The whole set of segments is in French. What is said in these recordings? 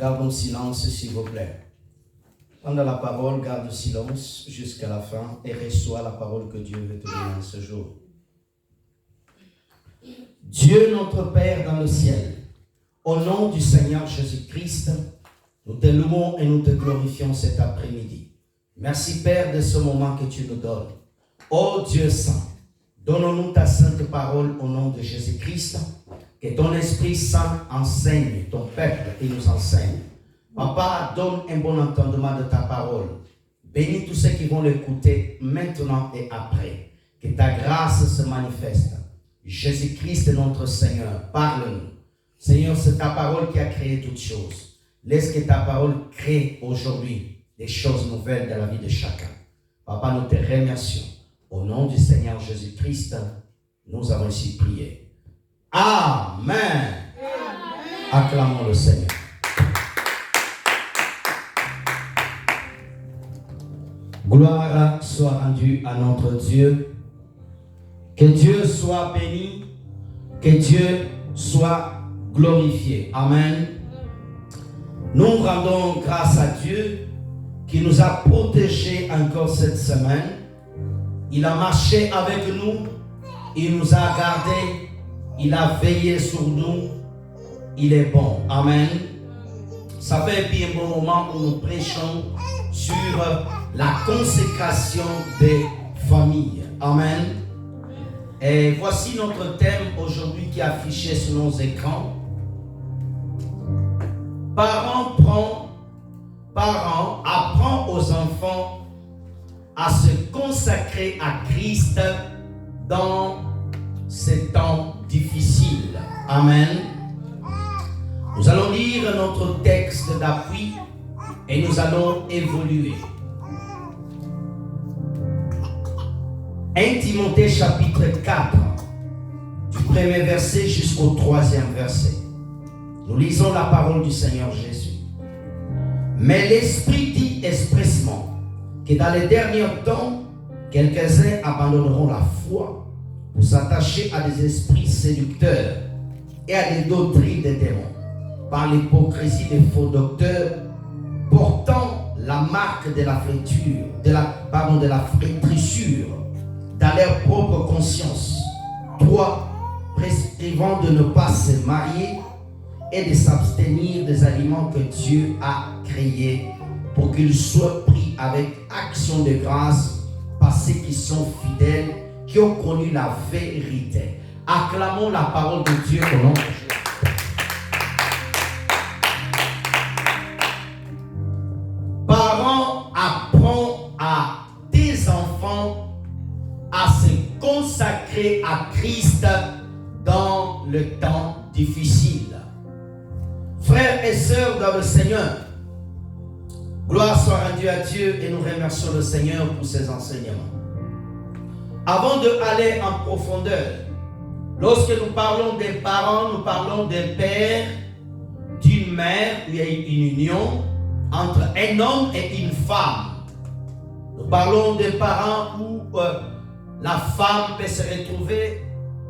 Gardons silence, s'il vous plaît. Pendant la parole, garde le silence jusqu'à la fin et reçois la parole que Dieu veut te donner ce jour. Dieu notre Père dans le ciel, au nom du Seigneur Jésus-Christ, nous te louons et nous te glorifions cet après-midi. Merci Père de ce moment que tu nous donnes. Ô Dieu Saint, donne-nous ta sainte parole au nom de Jésus-Christ, que ton Esprit Saint enseigne ton peuple et nous enseigne. Papa, donne un bon entendement de ta parole. Bénis tous ceux qui vont l'écouter maintenant et après. Que ta grâce se manifeste. Jésus-Christ est notre Seigneur. Parle-nous. Seigneur, c'est ta parole qui a créé toutes choses. Laisse que ta parole crée aujourd'hui des choses nouvelles dans la vie de chacun. Papa, nous te remercions. Au nom du Seigneur Jésus-Christ, nous avons ainsi prié. Amen. Amen. Acclamons le Seigneur. Gloire soit rendue à notre Dieu. Que Dieu soit béni. Que Dieu soit glorifié. Amen. Nous rendons grâce à Dieu qui nous a protégés encore cette semaine. Il a marché avec nous. Il nous a gardés. Il a veillé sur nous. Il est bon. Amen. Ça fait bien un bon moment où nous prêchons sur la consécration des familles. Amen. Et voici notre thème aujourd'hui qui est affiché sur nos écrans. Parents apprend aux enfants à se consacrer à Christ dans ces temps difficiles. Amen. Nous allons lire notre texte d'appui et nous allons évoluer. 1 Timothée chapitre 4, du premier verset jusqu'au troisième verset. Nous lisons la parole du Seigneur Jésus. Mais l'Esprit dit expressément que dans les derniers temps, quelques-uns abandonneront la foi pour s'attacher à des esprits séducteurs et à des doctrines des démons, par l'hypocrisie des faux docteurs, portant la marque de la flétrissure, dans leur propre conscience. 3. Prescrivant de ne pas se marier et de s'abstenir des aliments que Dieu a créés pour qu'ils soient pris avec action de grâce par ceux qui sont fidèles, qui ont connu la vérité. Acclamons la parole de Dieu au nom de Jésus. Parents, apprends à tes enfants à se consacrer à Christ dans le temps difficile. Frères et sœurs dans le Seigneur, gloire soit rendue à Dieu et nous remercions le Seigneur pour ses enseignements. Avant d'aller en profondeur, lorsque nous parlons des parents, nous parlons d'un père, d'une mère, où il y a une union entre un homme et une femme. Nous parlons des parents où la femme peut se retrouver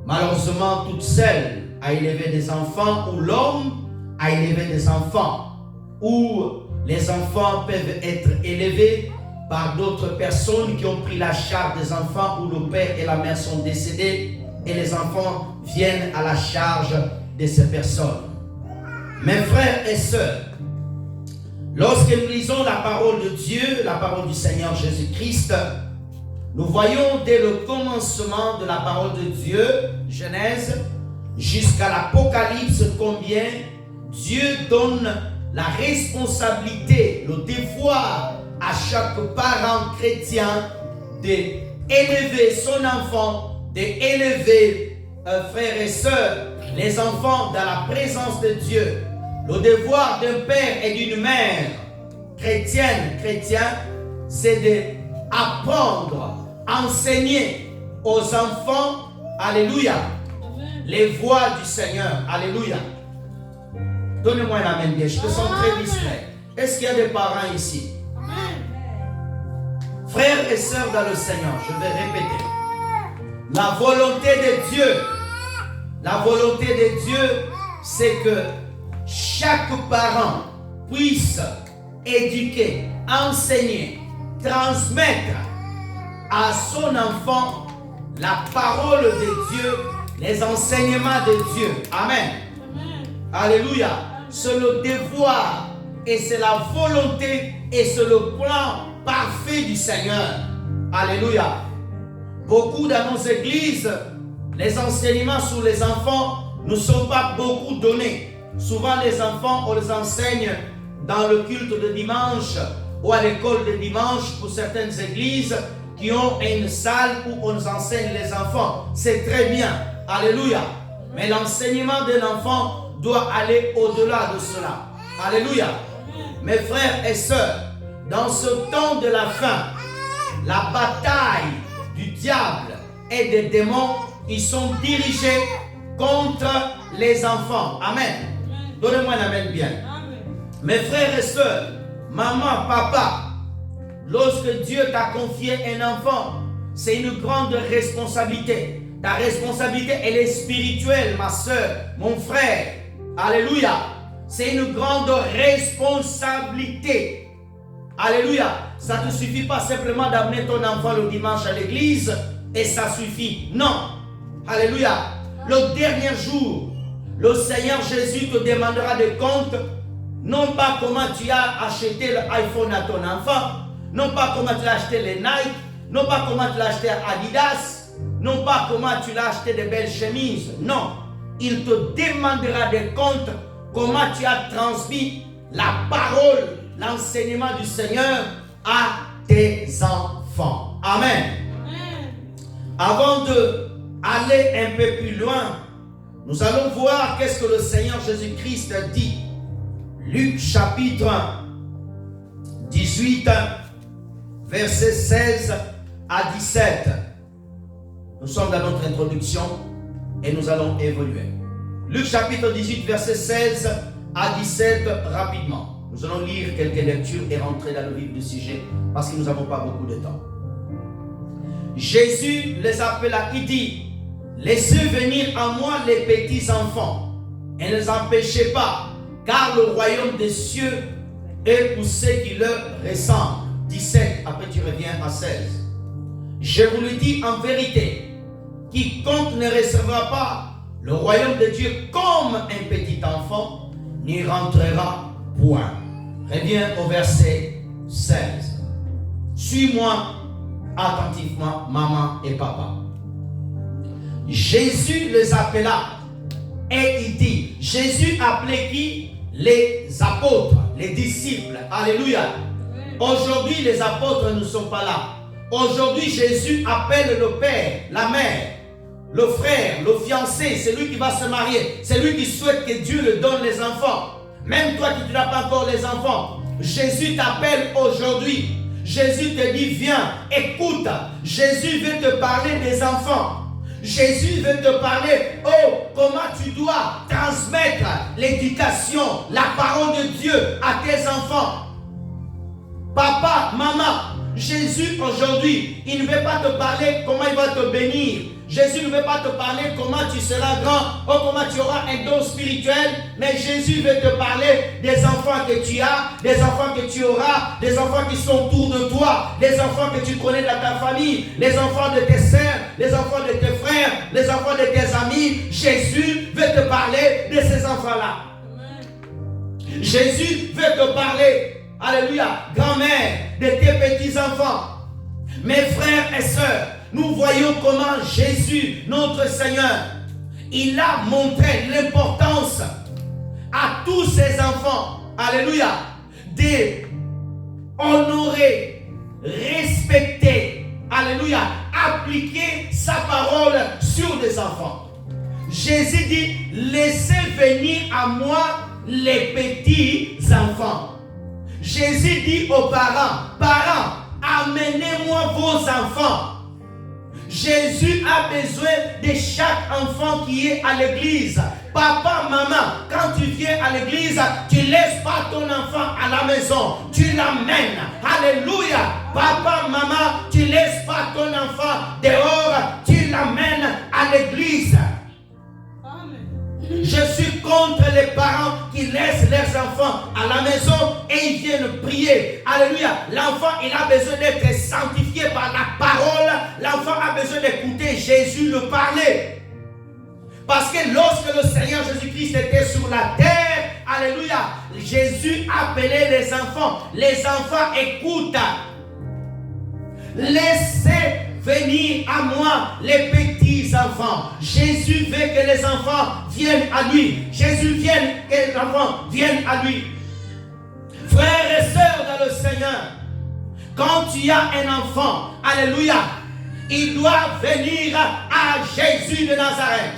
malheureusement toute seule à élever des enfants, ou l'homme à élever des enfants, où les enfants peuvent être élevés par d'autres personnes qui ont pris la charge des enfants, où le père et la mère sont décédés et les enfants viennent à la charge de ces personnes. Mes frères et sœurs, lorsque nous lisons la parole de Dieu, la parole du Seigneur Jésus-Christ, nous voyons dès le commencement de la parole de Dieu, Genèse, jusqu'à l'Apocalypse, combien Dieu donne la responsabilité, le devoir à chaque parent chrétien d'élever son enfant, d'élever frères et sœurs, les enfants dans la présence de Dieu. Le devoir d'un père et d'une mère chrétien, c'est d'apprendre, enseigner aux enfants, alléluia, les voies du Seigneur, alléluia. Donnez-moi la main bien, je te sens très distrait. Est-ce qu'il y a des parents ici? Frères et sœurs dans le Seigneur, je vais répéter. La volonté de Dieu, c'est que chaque parent puisse éduquer, enseigner, transmettre à son enfant la parole de Dieu, les enseignements de Dieu. Amen. Alléluia. C'est le devoir et c'est la volonté et c'est le plan parfait du Seigneur. Alléluia. Beaucoup dans nos églises, les enseignements sur les enfants ne sont pas beaucoup donnés. Souvent les enfants, on les enseigne dans le culte de dimanche ou à l'école de dimanche pour certaines églises qui ont une salle où on enseigne les enfants. C'est très bien. Alléluia. Mais l'enseignement d'un enfant doit aller au-delà de cela. Alléluia. Mes frères et sœurs, dans ce temps de la fin, la bataille du diable et des démons, ils sont dirigés contre les enfants. Amen. Donnez-moi un amen bien. Mes frères et sœurs, maman, papa, lorsque Dieu t'a confié un enfant, c'est une grande responsabilité. Ta responsabilité, elle est spirituelle, ma sœur, mon frère. Alléluia. C'est une grande responsabilité. Alléluia. Ça ne te suffit pas simplement d'amener ton enfant le dimanche à l'église et ça suffit. Non. Alléluia. Le dernier jour, le Seigneur Jésus te demandera des comptes. Non pas comment tu as acheté l'iPhone à ton enfant. Non pas comment tu as acheté les Nike. Non pas comment tu l'as acheté à Adidas. Non pas comment tu l'as acheté des belles chemises. Non. Il te demandera des comptes. Comment tu as transmis la parole, l'enseignement du Seigneur à tes enfants. Amen. Avant d'aller un peu plus loin, nous allons voir qu'est-ce que le Seigneur Jésus-Christ dit. Luc chapitre 18, versets 16 à 17. Nous sommes dans notre introduction et nous allons évoluer. Luc chapitre 18, versets 16 à 17, rapidement. Nous allons lire quelques lectures et rentrer dans le vif du sujet parce que nous n'avons pas beaucoup de temps. Jésus les appela, il dit, laissez venir à moi les petits enfants et ne les empêchez pas, car le royaume des cieux est pour ceux qui leur ressemblent. 17, après tu reviens à 16. Je vous le dis en vérité, quiconque ne recevra pas le royaume de Dieu comme un petit enfant n'y rentrera point. Reviens au verset 16. Suis-moi attentivement, maman et papa. Jésus les appela et il dit, Jésus appelait qui? Les apôtres, les disciples. Alléluia. Aujourd'hui, les apôtres ne sont pas là. Aujourd'hui, Jésus appelle le père, la mère, le frère, le fiancé, c'est lui qui va se marier. C'est lui qui souhaite que Dieu le donne les enfants. Même toi qui n'as pas encore les enfants, Jésus t'appelle aujourd'hui. Jésus te dit, viens, écoute. Jésus veut te parler des enfants. Jésus veut te parler, oh, comment tu dois transmettre l'éducation, la parole de Dieu à tes enfants. Papa, maman, Jésus aujourd'hui, il ne veut pas te parler comment il va te bénir. Jésus ne veut pas te parler comment tu seras grand ou comment tu auras un don spirituel, mais Jésus veut te parler des enfants que tu as, des enfants que tu auras, des enfants qui sont autour de toi, des enfants que tu connais dans ta famille, les enfants de tes sœurs, les enfants de tes frères, les enfants de tes amis. Jésus veut te parler de ces enfants-là. Jésus veut te parler, alléluia, grand-mère, de tes petits-enfants. Mes frères et sœurs, nous voyons comment Jésus, notre Seigneur, il a montré l'importance à tous ses enfants, alléluia, d'honorer, respecter, alléluia, appliquer sa parole sur des enfants. Jésus dit, laissez venir à moi les petits enfants. Jésus dit aux parents, parents, amenez-moi vos enfants. Jésus a besoin de chaque enfant qui est à l'église. Papa, maman, quand tu viens à l'église, tu ne laisses pas ton enfant à la maison. Tu l'amènes. Alléluia. Papa, maman, tu ne laisses pas ton enfant dehors. Tu l'amènes à l'église. Je suis contre les parents qui laissent leurs enfants à la maison viennent prier. Alléluia. L'enfant, il a besoin d'être sanctifié par la parole. L'enfant a besoin d'écouter Jésus le parler. Parce que lorsque le Seigneur Jésus-Christ était sur la terre, alléluia, Jésus appelait les enfants. Les enfants écoutent. Laissez venir à moi les petits enfants. Jésus veut que les enfants viennent à lui. Jésus veut que les enfants viennent à lui. Frères et sœurs dans le Seigneur, quand tu as un enfant, alléluia, il doit venir à Jésus de Nazareth.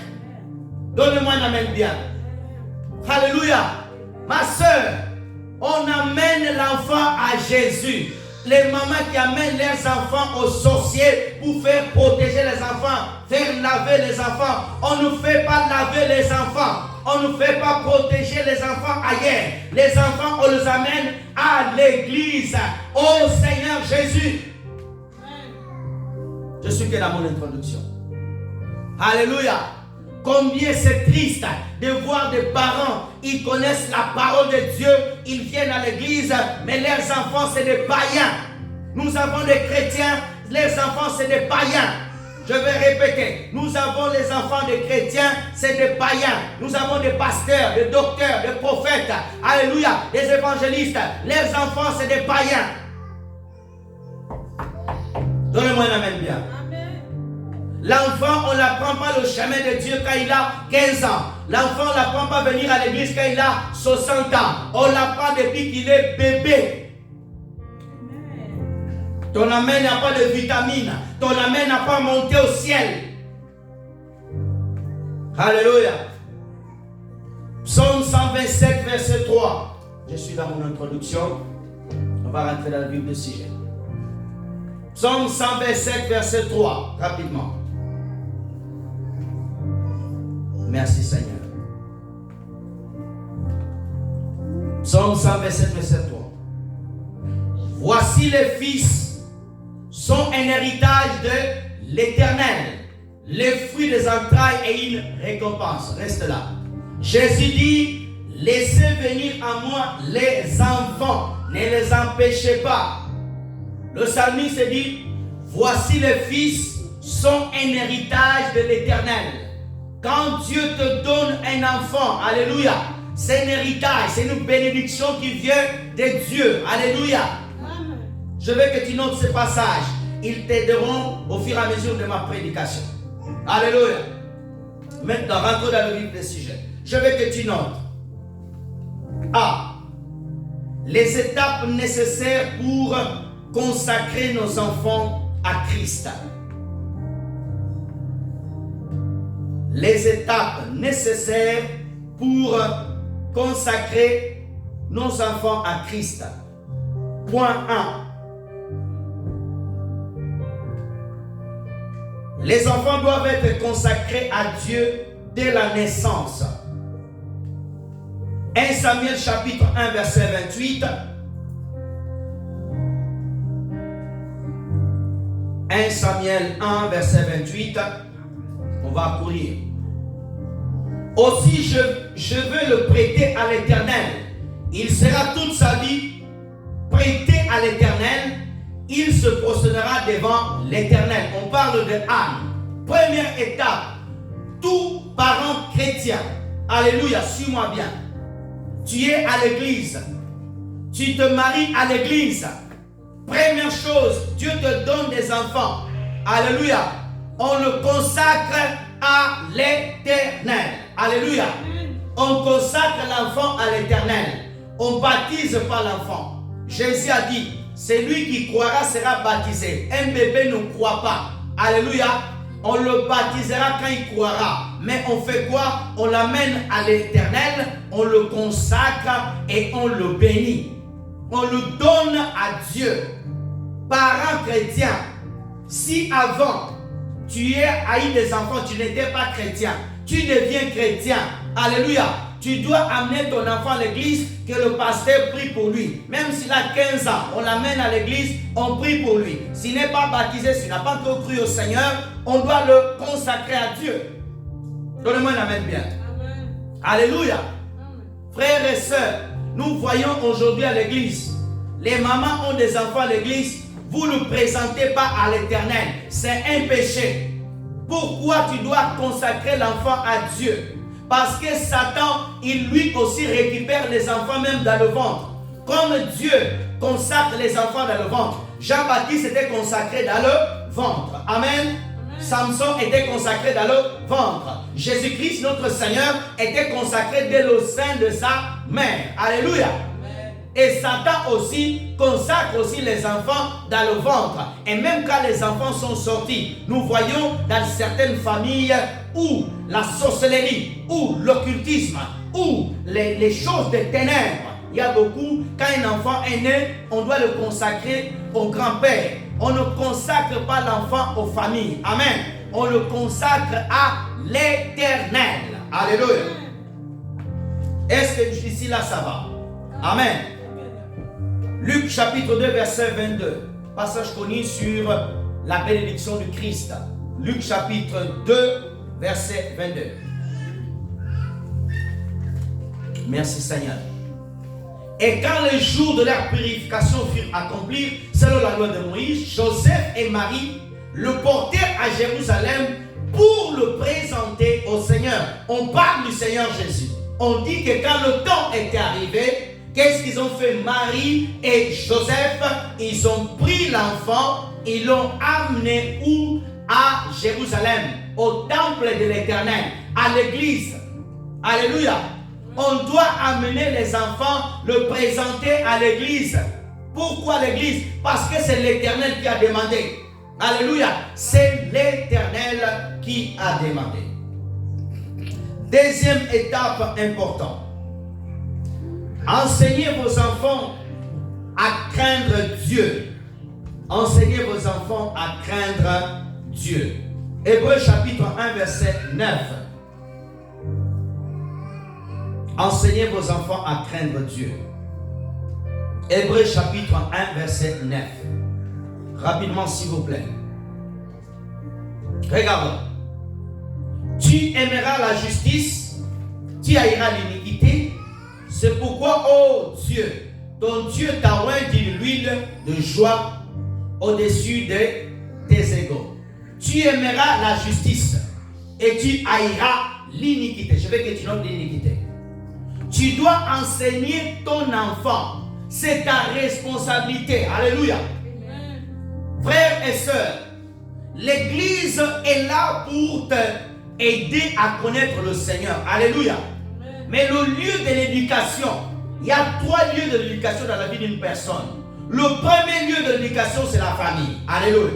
Donne-moi un amen bien. Alléluia. Ma sœur, on amène l'enfant à Jésus. Les mamans qui amènent leurs enfants aux sorciers pour faire protéger les enfants, faire laver les enfants. On ne fait pas laver les enfants. On ne fait pas protéger les enfants ailleurs. Les enfants, on les amène à l'église. Au Seigneur Jésus. Je suis que dans mon introduction. Alléluia. Combien c'est triste de voir des parents, ils connaissent la parole de Dieu, ils viennent à l'église, mais leurs enfants c'est des païens. Nous avons des chrétiens, les enfants c'est des païens. Je vais répéter, nous avons les enfants des chrétiens, c'est des païens. Nous avons des pasteurs, des docteurs, des prophètes, alléluia, des évangélistes. Les enfants c'est des païens. Donnez-moi un amen bien. L'enfant, on n'apprend pas le chemin de Dieu quand il a 15 ans. L'enfant, on n'apprend pas à venir à l'église quand il a 60 ans. On l'apprend depuis qu'il est bébé. Ton amen n'a pas de vitamines. Ton amen n'a pas monté au ciel. Alléluia. Psaume 127, verset 3. Je suis dans mon introduction. On va rentrer dans le vif du sujet. Psaume 127, verset 3. Rapidement. Merci Seigneur. Psaume 127, verset 3. Voici les fils sont un héritage de l'Éternel, les fruits des entrailles et une récompense. Reste là. Jésus dit, laissez venir à moi les enfants, ne les empêchez pas. Le psalmiste dit, voici les fils sont un héritage de l'Éternel. Quand Dieu te donne un enfant, alléluia, c'est un héritage, c'est une bénédiction qui vient de Dieu, alléluia. Je veux que tu notes ce passage. Ils t'aideront au fur et à mesure de ma prédication. Alléluia. Maintenant, rentrons dans le vif du sujet. Je veux que tu notes. A. Les étapes nécessaires pour consacrer nos enfants à Christ. Les étapes nécessaires pour consacrer nos enfants à Christ. Point 1. Les enfants doivent être consacrés à Dieu dès la naissance. 1 Samuel chapitre 1 verset 28. 1 Samuel 1 verset 28. On va courir. Aussi je veux le prêter à l'Éternel. Il sera toute sa vie prêté à l'Éternel. Il se prosternera devant l'Éternel. On parle de Anne. Première étape. Tout parent chrétien. Alléluia, suis-moi bien. Tu es à l'église. Tu te maries à l'église. Première chose, Dieu te donne des enfants. Alléluia. On le consacre à l'Éternel. Alléluia. On consacre l'enfant à l'Éternel. On baptise pas l'enfant. Jésus a dit, celui qui croira sera baptisé. Un bébé ne croit pas. Alléluia. On le baptisera quand il croira. Mais on fait quoi? On l'amène à l'Éternel, on le consacre et on le bénit. On le donne à Dieu. Parents chrétiens, si avant tu es haï des enfants, tu n'étais pas chrétien, tu deviens chrétien. Alléluia. Tu dois amener ton enfant à l'église, que le pasteur prie pour lui. Même s'il a 15 ans, on l'amène à l'église, on prie pour lui. S'il n'est pas baptisé, s'il n'a pas encore cru au Seigneur, on doit le consacrer à Dieu. Donnez-moi un amen bien. Amen. Alléluia. Amen. Frères et sœurs, nous voyons aujourd'hui à l'église les mamans ont des enfants à l'église, vous ne présentez pas à l'Éternel. C'est un péché. Pourquoi tu dois consacrer l'enfant à Dieu? Parce que Satan, il lui aussi récupère les enfants même dans le ventre. Comme Dieu consacre les enfants dans le ventre. Jean-Baptiste était consacré dans le ventre. Amen. Samson était consacré dans le ventre. Jésus-Christ, notre Seigneur, était consacré dès le sein de sa mère. Alléluia. Et Satan aussi consacre aussi les enfants dans le ventre. Et même quand les enfants sont sortis, nous voyons dans certaines familles où la sorcellerie, où l'occultisme, où les choses des ténèbres, il y a beaucoup, quand un enfant est né, on doit le consacrer au grand-père. On ne consacre pas l'enfant aux familles. Amen. On le consacre à l'Éternel. Alléluia. Est-ce que jusqu'ici là ça va? Amen. Luc chapitre 2 verset 22. Passage connu sur la bénédiction du Christ. Luc chapitre 2 verset 22. Merci Seigneur. Et quand les jours de leur purification furent accomplis, selon la loi de Moïse, Joseph et Marie le portèrent à Jérusalem pour le présenter au Seigneur. On parle du Seigneur Jésus. On dit que quand le temps était arrivé, qu'est-ce qu'ils ont fait? Marie et Joseph, ils ont pris l'enfant, ils l'ont amené où? À Jérusalem, au temple de l'Éternel, à l'église. Alléluia. On doit amener les enfants, le présenter à l'église. Pourquoi l'église? Parce que c'est l'Éternel qui a demandé. Alléluia. C'est l'Éternel qui a demandé. Deuxième étape importante. Enseignez vos enfants à craindre Dieu. Enseignez vos enfants à craindre Dieu. Hébreux chapitre 1 verset 9. Enseignez vos enfants à craindre Dieu. Hébreux chapitre 1 verset 9. Rapidement s'il vous plaît. Regarde. Tu aimeras la justice, tu haïras l'iniquité. C'est pourquoi, oh Dieu, ton Dieu t'a oint d'une huile de joie au-dessus de tes égaux. Tu aimeras la justice et tu haïras l'iniquité. Je veux que tu notes l'iniquité. Tu dois enseigner ton enfant. C'est ta responsabilité. Alléluia. Frères et sœurs, l'église est là pour t'aider à connaître le Seigneur. Alléluia. Mais le lieu de l'éducation, il y a 3 lieux de l'éducation dans la vie d'une personne. Le premier lieu de l'éducation, c'est la famille. Alléluia.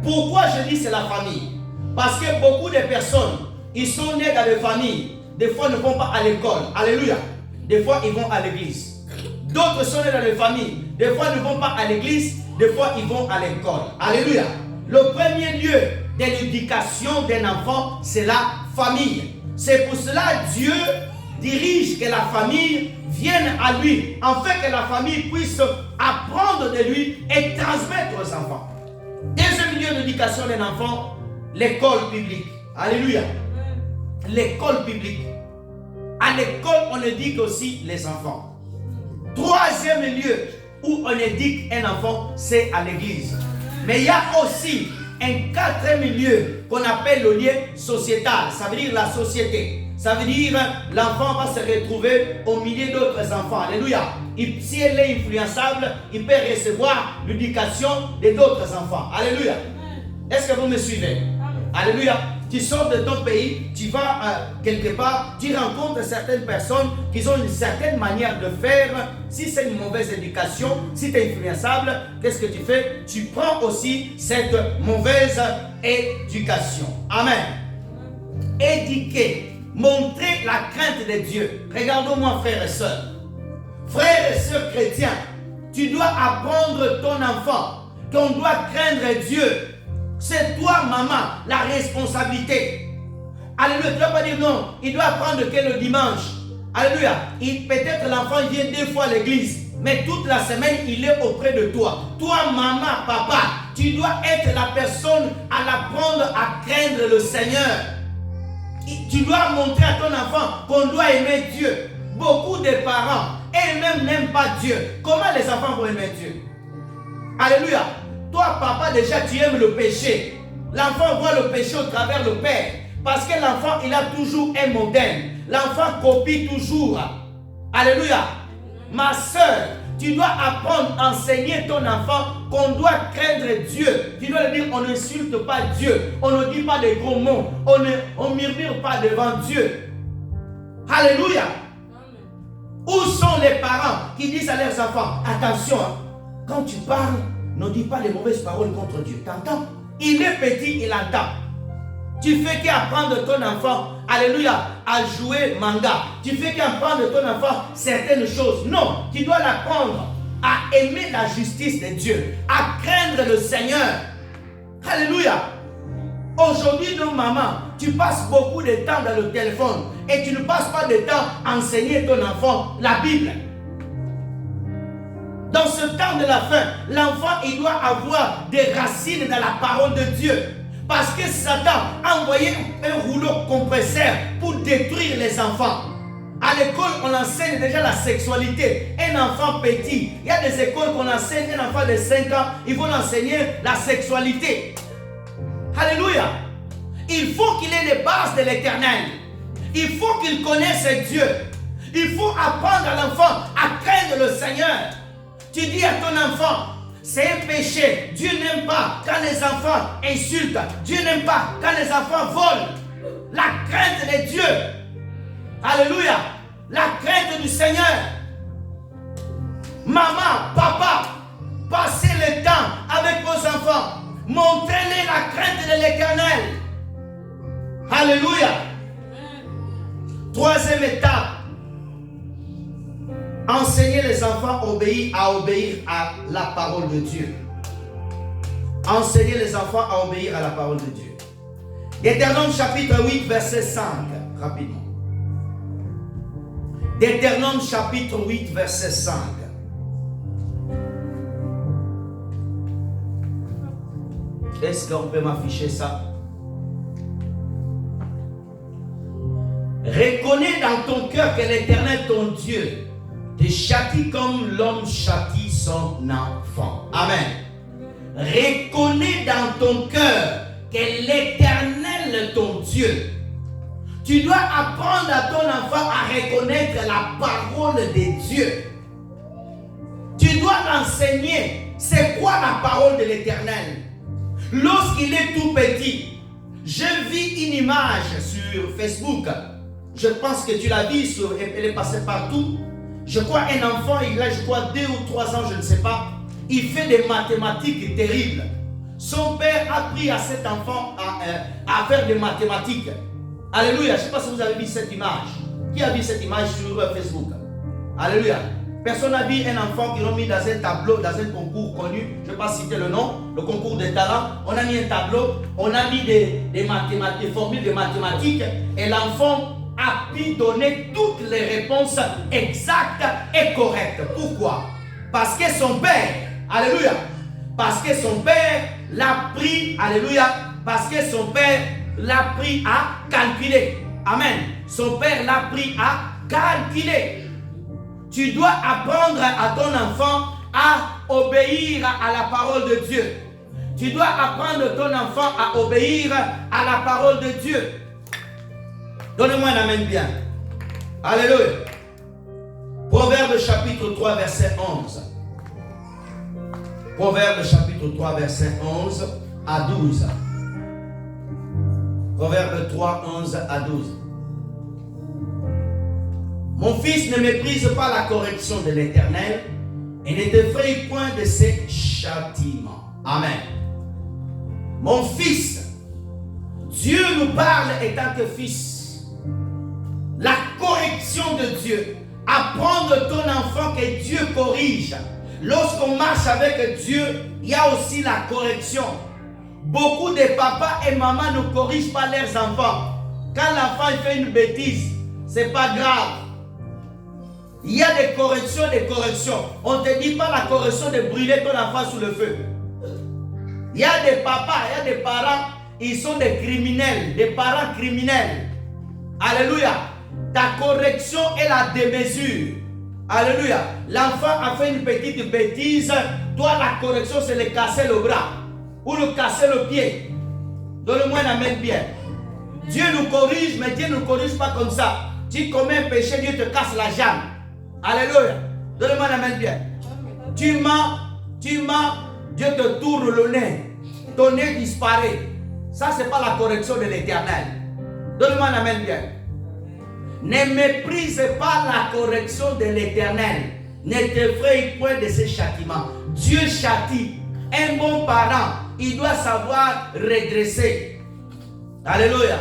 Pourquoi je dis c'est la famille? Parce que beaucoup de personnes, ils sont nés dans des familles. Des fois, ne vont pas à l'école. Alléluia. Des fois, ils vont à l'église. D'autres sont nés dans des familles. Des fois, ils ne vont pas à l'église. Des fois, ils vont à l'école. Alléluia. Le premier lieu de l'éducation d'un enfant, c'est la famille. C'est pour cela que Dieu dirige que la famille vienne à lui, afin que la famille puisse apprendre de lui et transmettre aux enfants. Deuxième lieu d'éducation d'un enfant, l'école publique. Alléluia. L'école publique. À l'école, on éduque aussi les enfants. Troisième lieu où on éduque un enfant, c'est à l'église. Mais il y a aussi un quatrième lieu qu'on appelle le lieu sociétal. Ça veut dire la société. Ça veut dire l'enfant va se retrouver au milieu d'autres enfants. Alléluia. Si elle est influençable, il peut recevoir l'éducation d'autres enfants. Alléluia. Est-ce que vous me suivez? Alléluia. Tu sors de ton pays, tu vas quelque part, tu rencontres certaines personnes qui ont une certaine manière de faire. Si c'est une mauvaise éducation, si tu es influençable, qu'est-ce que tu fais? Tu prends aussi cette mauvaise éducation. Amen. Éduquer, montrer la crainte de Dieu. Regardons-moi, frères et sœurs. Frères et sœurs chrétiens, tu dois apprendre ton enfant qu'on doit craindre Dieu. C'est toi, maman, la responsabilité. Alléluia. Tu ne dois pas dire non. Il doit apprendre que le dimanche. Alléluia. Peut-être l'enfant vient 2 fois à l'église, mais toute la semaine, il est auprès de toi. Toi, maman, papa, tu dois être la personne à l'apprendre à craindre le Seigneur. Tu dois montrer à ton enfant qu'on doit aimer Dieu. Beaucoup de parents et eux-mêmes n'aiment pas Dieu, comment les enfants vont aimer Dieu? Alléluia. Toi, papa, déjà, tu aimes le péché. L'enfant voit le péché au travers le père. Parce que l'enfant, il a toujours un modèle. L'enfant copie toujours. Alléluia. Ma soeur, tu dois apprendre, enseigner ton enfant qu'on doit craindre Dieu. Tu dois lui dire, on n'insulte pas Dieu. On ne dit pas de gros mots. On ne murmure pas devant Dieu. Alléluia. Où sont les parents qui disent à leurs enfants, attention, quand tu parles, ne dis pas les mauvaises paroles contre Dieu. T'entends? Il est petit, il entend. Tu fais qu'apprendre ton enfant, alléluia, à jouer manga. Tu fais qu'apprendre ton enfant certaines choses. Non, tu dois l'apprendre à aimer la justice de Dieu, à craindre le Seigneur. Alléluia. Aujourd'hui, nos mamans, tu passes beaucoup de temps dans le téléphone et tu ne passes pas de temps à enseigner ton enfant la Bible. Dans ce temps de la fin, l'enfant, il doit avoir des racines dans la parole de Dieu. Parce que Satan a envoyé un rouleau compresseur pour détruire les enfants. À l'école, on enseigne déjà la sexualité. Un enfant petit, il y a des écoles qu'on enseigne, un enfant de 5 ans, ils vont enseigner la sexualité. Alléluia. Il faut qu'il ait les bases de l'Éternel. Il faut qu'il connaisse Dieu. Il faut apprendre à l'enfant à craindre le Seigneur. Tu dis à ton enfant, c'est un péché. Dieu n'aime pas quand les enfants insultent. Dieu n'aime pas quand les enfants volent. La crainte de Dieu. Alléluia. La crainte du Seigneur. Maman, papa, passez le temps avec vos enfants. Montrez-les la crainte de l'Éternel. Alléluia. Troisième étape. Enseigner les enfants à obéir à la parole de Dieu. Enseigner les enfants à obéir à la parole de Dieu. Deutéronome chapitre 8, verset 5. Rapidement. Deutéronome chapitre 8, verset 5. Est-ce qu'on peut m'afficher ça? Reconnais dans ton cœur que l'Éternel, ton Dieu, te châtie comme l'homme châtie son enfant. Amen. Reconnais dans ton cœur que l'Éternel, ton Dieu, tu dois apprendre à ton enfant à reconnaître la parole de Dieu. Tu dois l'enseigner. C'est quoi la parole de l'Éternel? Lorsqu'il est tout petit, je vis une image sur Facebook. Je pense que tu l'as vu, elle est passée partout. Je crois un enfant, il a, je crois, 2 ou 3 ans, je ne sais pas. Il fait des mathématiques terribles. Son père a appris à cet enfant à faire des mathématiques. Alléluia. Je ne sais pas si vous avez vu cette image. Qui a vu cette image sur Facebook? Alléluia. Personne n'a vu un enfant qui l'ont mis dans un tableau, dans un concours connu. Je ne vais pas citer le nom. Le concours des talents. On a mis un tableau. On a mis des mathématiques, des formules de mathématiques. Et l'enfant a pu donner toutes les réponses exactes et correctes. Pourquoi? Parce que son père, alléluia, parce que son père l'a pris, alléluia, parce que son père l'a pris à calculer. Amen. Son père l'a pris à calculer. Tu dois apprendre à ton enfant à obéir à la parole de Dieu. Tu dois apprendre ton enfant à obéir à la parole de Dieu. Donnez-moi un amen bien. Alléluia. Proverbe chapitre 3, verset 11. Proverbe chapitre 3, verset 11 à 12. Proverbe 3, 11 à 12. Mon fils, ne méprise pas la correction de l'Éternel et ne t'effraie point de ses châtiments. Amen. Mon fils, Dieu nous parle étant que fils. La correction de Dieu. Apprendre ton enfant que Dieu corrige. Lorsqu'on marche avec Dieu, il y a aussi la correction. Beaucoup de papas et mamans ne corrigent pas leurs enfants. Quand l'enfant fait une bêtise, c'est pas grave. Il y a des corrections, des corrections. On ne te dit pas la correction de brûler ton enfant sous le feu. Il y a des papas, il y a des parents, ils sont des criminels, des parents criminels. Alléluia. Ta correction est la démesure. Alléluia. L'enfant a fait une petite bêtise. Toi, la correction, c'est le casser le bras ou le casser le pied. Donne-moi un amen bien. Dieu nous corrige, mais Dieu ne nous corrige pas comme ça. Tu commets un péché, Dieu te casse la jambe. Alléluia. Donne-moi un amen bien. Tu mens, Dieu te tourne le nez. Ton nez disparaît. Ça, ce n'est pas la correction de l'Éternel. Donne-moi un amen bien. Ne méprise pas la correction de l'Éternel. Ne t'effraie point de ses châtiments. Dieu châtie. Un bon parent, il doit savoir redresser. Alléluia.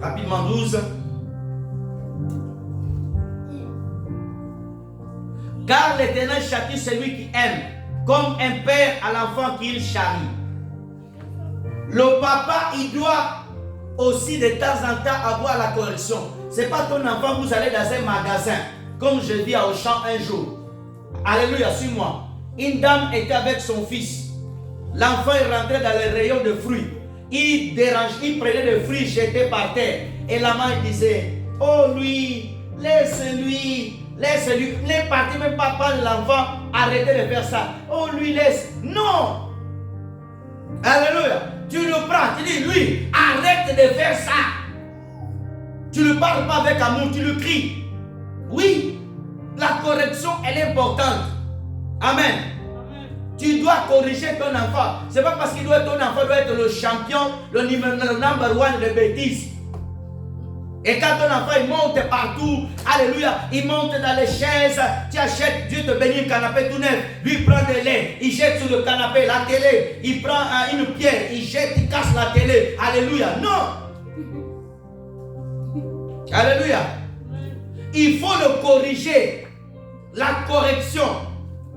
Rapidement 12. Car l'Éternel châtie celui qui aime, comme un père à l'enfant qu'il charrie. Le papa, il doit aussi de temps en temps avoir la correction. Ce n'est pas ton enfant, vous allez dans un magasin, comme je dis à Auchan un jour. Alléluia, suis-moi. Une dame était avec son fils. L'enfant est rentré dans les rayons de fruits. Il prenait des fruits jetés par terre. Et la maman disait, oh lui, laisse-lui. Ne partez même pas par l'enfant, arrêtez de faire ça. Oh lui, laisse. Non. Alléluia. Tu le prends, tu dis, lui, arrête de faire ça. Tu ne parles pas avec amour, tu le cries. Oui, la correction, elle est importante. Amen. Tu dois corriger ton enfant. Ce n'est pas parce que ton enfant doit être le champion, le number one de bêtises. Et quand ton enfant il monte partout, alléluia, il monte dans les chaises, tu achètes, Dieu te bénit, un canapé tout neuf, lui prend de lait, il jette sur le canapé, la télé, il prend une pierre, il jette, il casse la télé, alléluia, non. Alléluia. Il faut le corriger, la correction,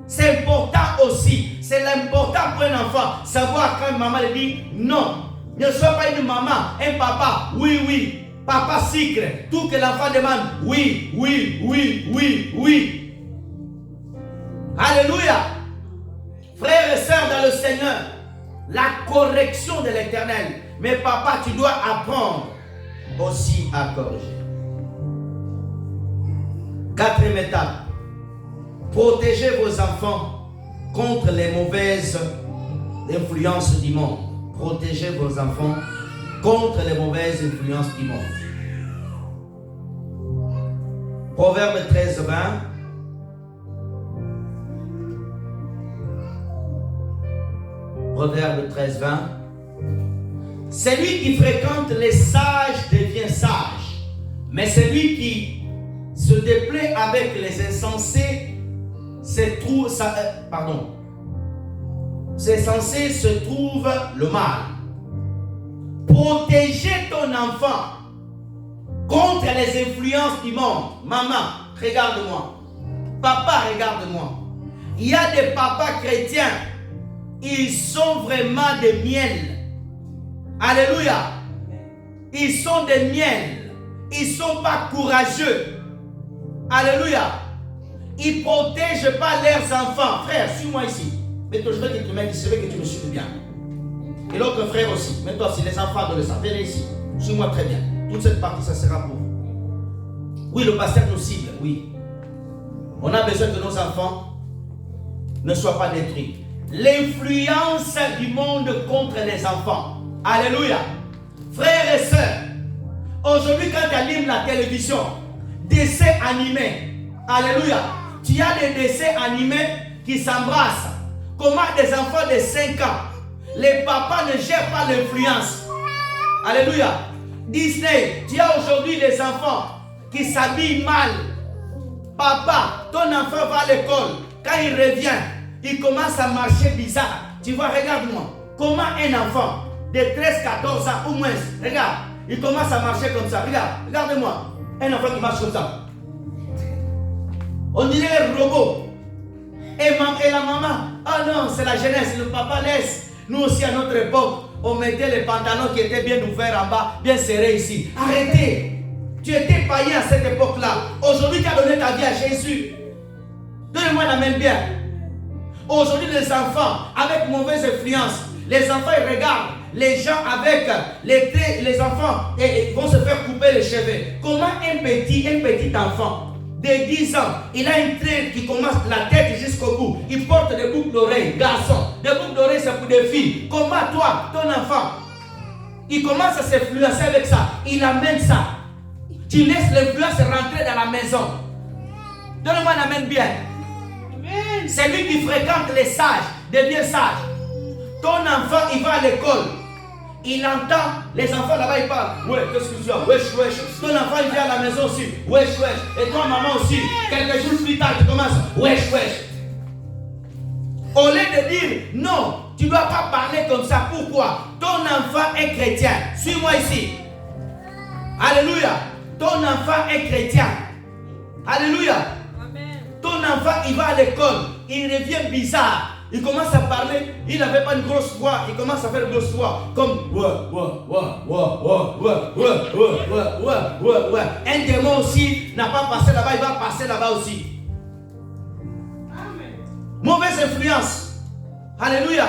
c'est important aussi, c'est l'important pour un enfant, savoir quand maman lui dit non, ne sois pas une maman, un papa, oui, oui. Papa secret, tout que l'enfant demande, oui, oui, oui, oui, oui. Alléluia. Frères et sœurs dans le Seigneur, la correction de l'Éternel. Mais papa, tu dois apprendre aussi à corriger. Quatrième étape, protégez vos enfants contre les mauvaises influences du monde. Protégez vos enfants contre les mauvaises influences du monde. Proverbe 13, 20. Proverbe 13, 20. Celui qui fréquente les sages devient sage, mais celui qui se déplaît avec les insensés se trouve le mal. Protégez ton enfant contre les influences du monde. Maman, regarde-moi. Papa, regarde-moi. Il y a des papas chrétiens, ils sont vraiment des miels. Alléluia. Ils sont des miels. Ils ne sont pas courageux. Alléluia. Ils ne protègent pas leurs enfants. Frère, suis-moi ici. Mais toi, je vais te mettre ici, je veux que tu me suives bien. Et l'autre frère aussi. Mais toi aussi, les enfants adolescents, venez ici. Suis-moi très bien. Toute cette partie, ça sera pour vous. Oui, le pasteur nous cible, oui. On a besoin que nos enfants ne soient pas détruits. L'influence du monde contre les enfants. Alléluia. Frères et sœurs, aujourd'hui quand tu allumes la télévision, dessins animés, alléluia, tu as des dessins animés qui s'embrassent. Comment des enfants de 5 ans, les papas ne gèrent pas l'influence. Alléluia. Disney, tu as aujourd'hui les enfants qui s'habillent mal. Papa, ton enfant va à l'école. Quand il revient, il commence à marcher bizarre. Tu vois, regarde-moi. Comment un enfant de 13-14 ans ou moins, regarde, il commence à marcher comme ça. Regarde, regarde-moi. Un enfant qui marche comme ça. On dirait un robot. Et la maman, oh non, c'est la jeunesse, le papa laisse. Nous aussi à notre époque, on mettait les pantalons qui étaient bien ouverts en bas, bien serrés ici. Arrêtez. Tu étais païen à cette époque-là. Aujourd'hui, tu as donné ta vie à Jésus. Donnez-moi la main bien. Aujourd'hui, les enfants, avec mauvaise influence, les enfants, ils regardent les gens avec les enfants et vont se faire couper les cheveux. Comment un petit enfant de 10 ans, il a une traîne qui commence de la tête jusqu'au bout. Il porte des boucles d'oreilles, garçon. Des boucles d'oreilles, c'est pour des filles. Comment toi, ton enfant, il commence à s'influencer avec ça. Il amène ça. Tu laisses l'influence rentrer dans la maison. Donne-moi un amen bien. C'est lui qui fréquente les sages, devient sage. Ton enfant, il va à l'école. Il entend les enfants là-bas, ils parlent. Ouais, qu'est-ce que tu as? Wesh, wesh. Ton enfant, il vient à la maison aussi. Wesh, wesh. Et toi, maman aussi. Quelques jours plus tard, tu commences. Wesh, wesh. Au lieu de dire non, tu ne dois pas parler comme ça. Pourquoi? Ton enfant est chrétien. Suis-moi ici. Alléluia. Ton enfant est chrétien. Alléluia. Amen. Ton enfant, il va à l'école. Il revient bizarre. Il commence à parler. Il n'avait pas une grosse voix. Il commence à faire une grosse voix. Comme un démon aussi n'a pas passé là-bas. Il va passer là-bas aussi. Mauvaise influence. Alléluia.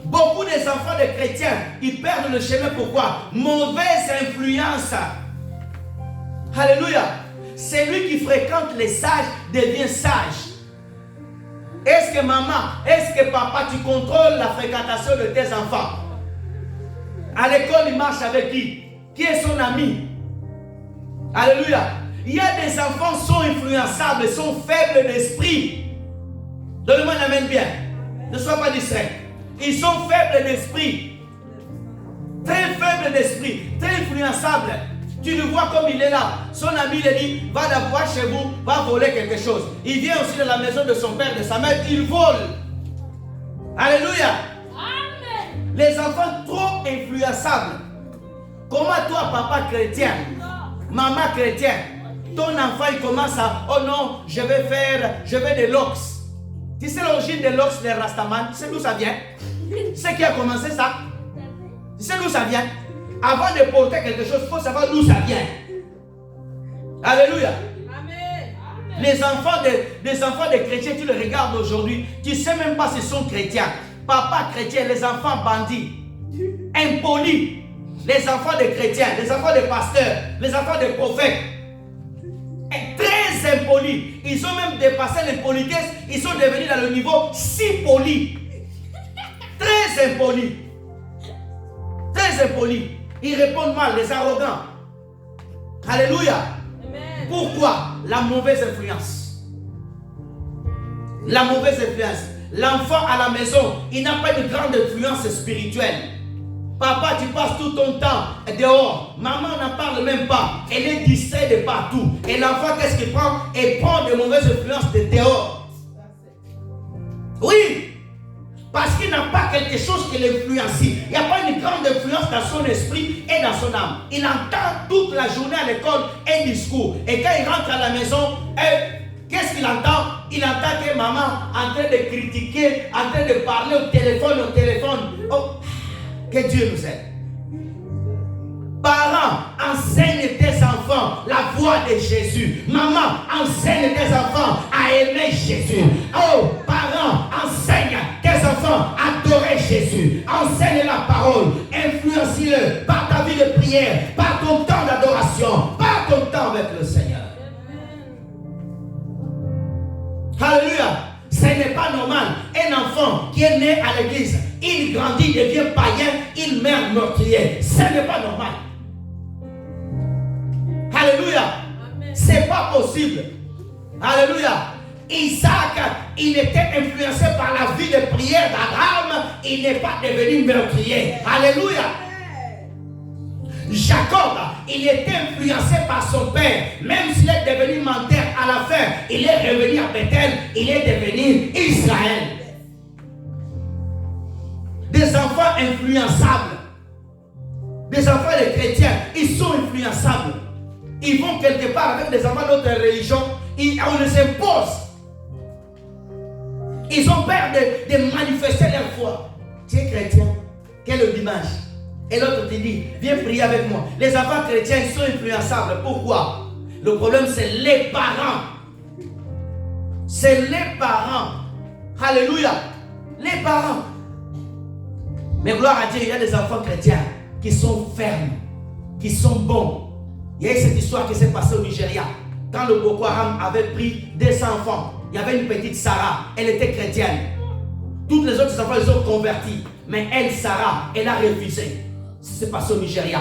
Beaucoup des enfants de chrétiens, ils perdent le chemin. Pourquoi? Mauvaise influence. Alléluia. Celui qui fréquente les sages devient sage. Est-ce que maman, est-ce que papa, tu contrôles la fréquentation de tes enfants? À l'école, il marche avec qui? Qui est son ami? Alléluia. Il y a des enfants qui sont influençables, sont faibles d'esprit. Donne-moi un amen bien. Ne sois pas distrait. Ils sont faibles d'esprit. Très faibles d'esprit. Très influençables. Tu le vois comme il est là. Son ami lui dit, va d'abord chez vous, va voler quelque chose. Il vient aussi de la maison de son père, de sa mère, il vole. Alléluia. Amen. Les enfants trop influençables. Comment toi, papa chrétien, maman chrétien, ton enfant il commence à, oh non, je vais des locks. Tu sais l'origine des locks, des rastaman? Tu sais d'où ça vient? Tu sais qui a commencé ça? Tu sais d'où ça vient? Avant de porter quelque chose, il faut savoir d'où ça vient. Alléluia. Amen. Les enfants de chrétiens, tu les regardes aujourd'hui, tu ne sais même pas s'ils sont chrétiens. Papa chrétien, les enfants bandits, impolis. Les enfants de chrétiens, les enfants de pasteurs, les enfants de prophètes. Très impolis. Ils ont même dépassé l'impolitesse. Ils sont devenus dans le niveau si polis. Très impolis. Très impolis. Ils répondent mal, les arrogants. Alléluia. Amen. Pourquoi? La mauvaise influence. La mauvaise influence. L'enfant à la maison, il n'a pas de grande influence spirituelle. Papa, tu passes tout ton temps dehors. Maman n'en parle même pas. Elle est distraite de partout. Et l'enfant, qu'est-ce qu'il prend? Il prend de mauvaises influences de dehors. Oui. Parce qu'il n'a pas quelque chose qui l'influencie. Il n'y a pas une grande influence dans son esprit et dans son âme. Il entend toute la journée à l'école un discours. Et quand il rentre à la maison, qu'est-ce qu'il entend? Il entend que maman est en train de critiquer, en train de parler au téléphone. Oh, que Dieu nous aide. Parents, enseigne tes enfants la voix de Jésus. Maman, enseigne tes enfants à aimer Jésus. Oh, parents, enseigne tes enfants à adorer Jésus. Enseigne la parole. Influence-le par ta vie de prière, par ton temps d'adoration, par ton temps avec le Seigneur. Alléluia. Ce n'est pas normal. Un enfant qui est né à l'église, il grandit, devient païen, il meurt meurtrier. Ce n'est pas normal. Alléluia. C'est pas possible. Alléluia. Isaac, il était influencé par la vie de prière d'Abraham. Il n'est pas devenu meurtrier. Alléluia. Jacob, il était influencé par son père. Même s'il est devenu menteur à la fin, il est revenu à Bethel. Il est devenu Israël. Des enfants influençables. Des enfants de chrétiens, ils sont influençables. Ils vont quelque part avec des enfants d'autres religions. On les impose. Ils ont peur de manifester leur foi. Tu es chrétien, quel est le dimanche? Et l'autre te dit, viens prier avec moi. Les enfants chrétiens sont influençables. Pourquoi? Le problème, c'est les parents. C'est les parents. Alléluia. Les parents. Mais gloire à Dieu, il y a des enfants chrétiens qui sont fermes, qui sont bons. Il y a eu cette histoire qui s'est passée au Nigeria. quand le Boko Haram avait pris 200 enfants, il y avait une petite Sarah, elle était chrétienne. Toutes les autres enfants, ils sont convertis. Mais elle, Sarah, elle a refusé. C'est passé au Nigeria.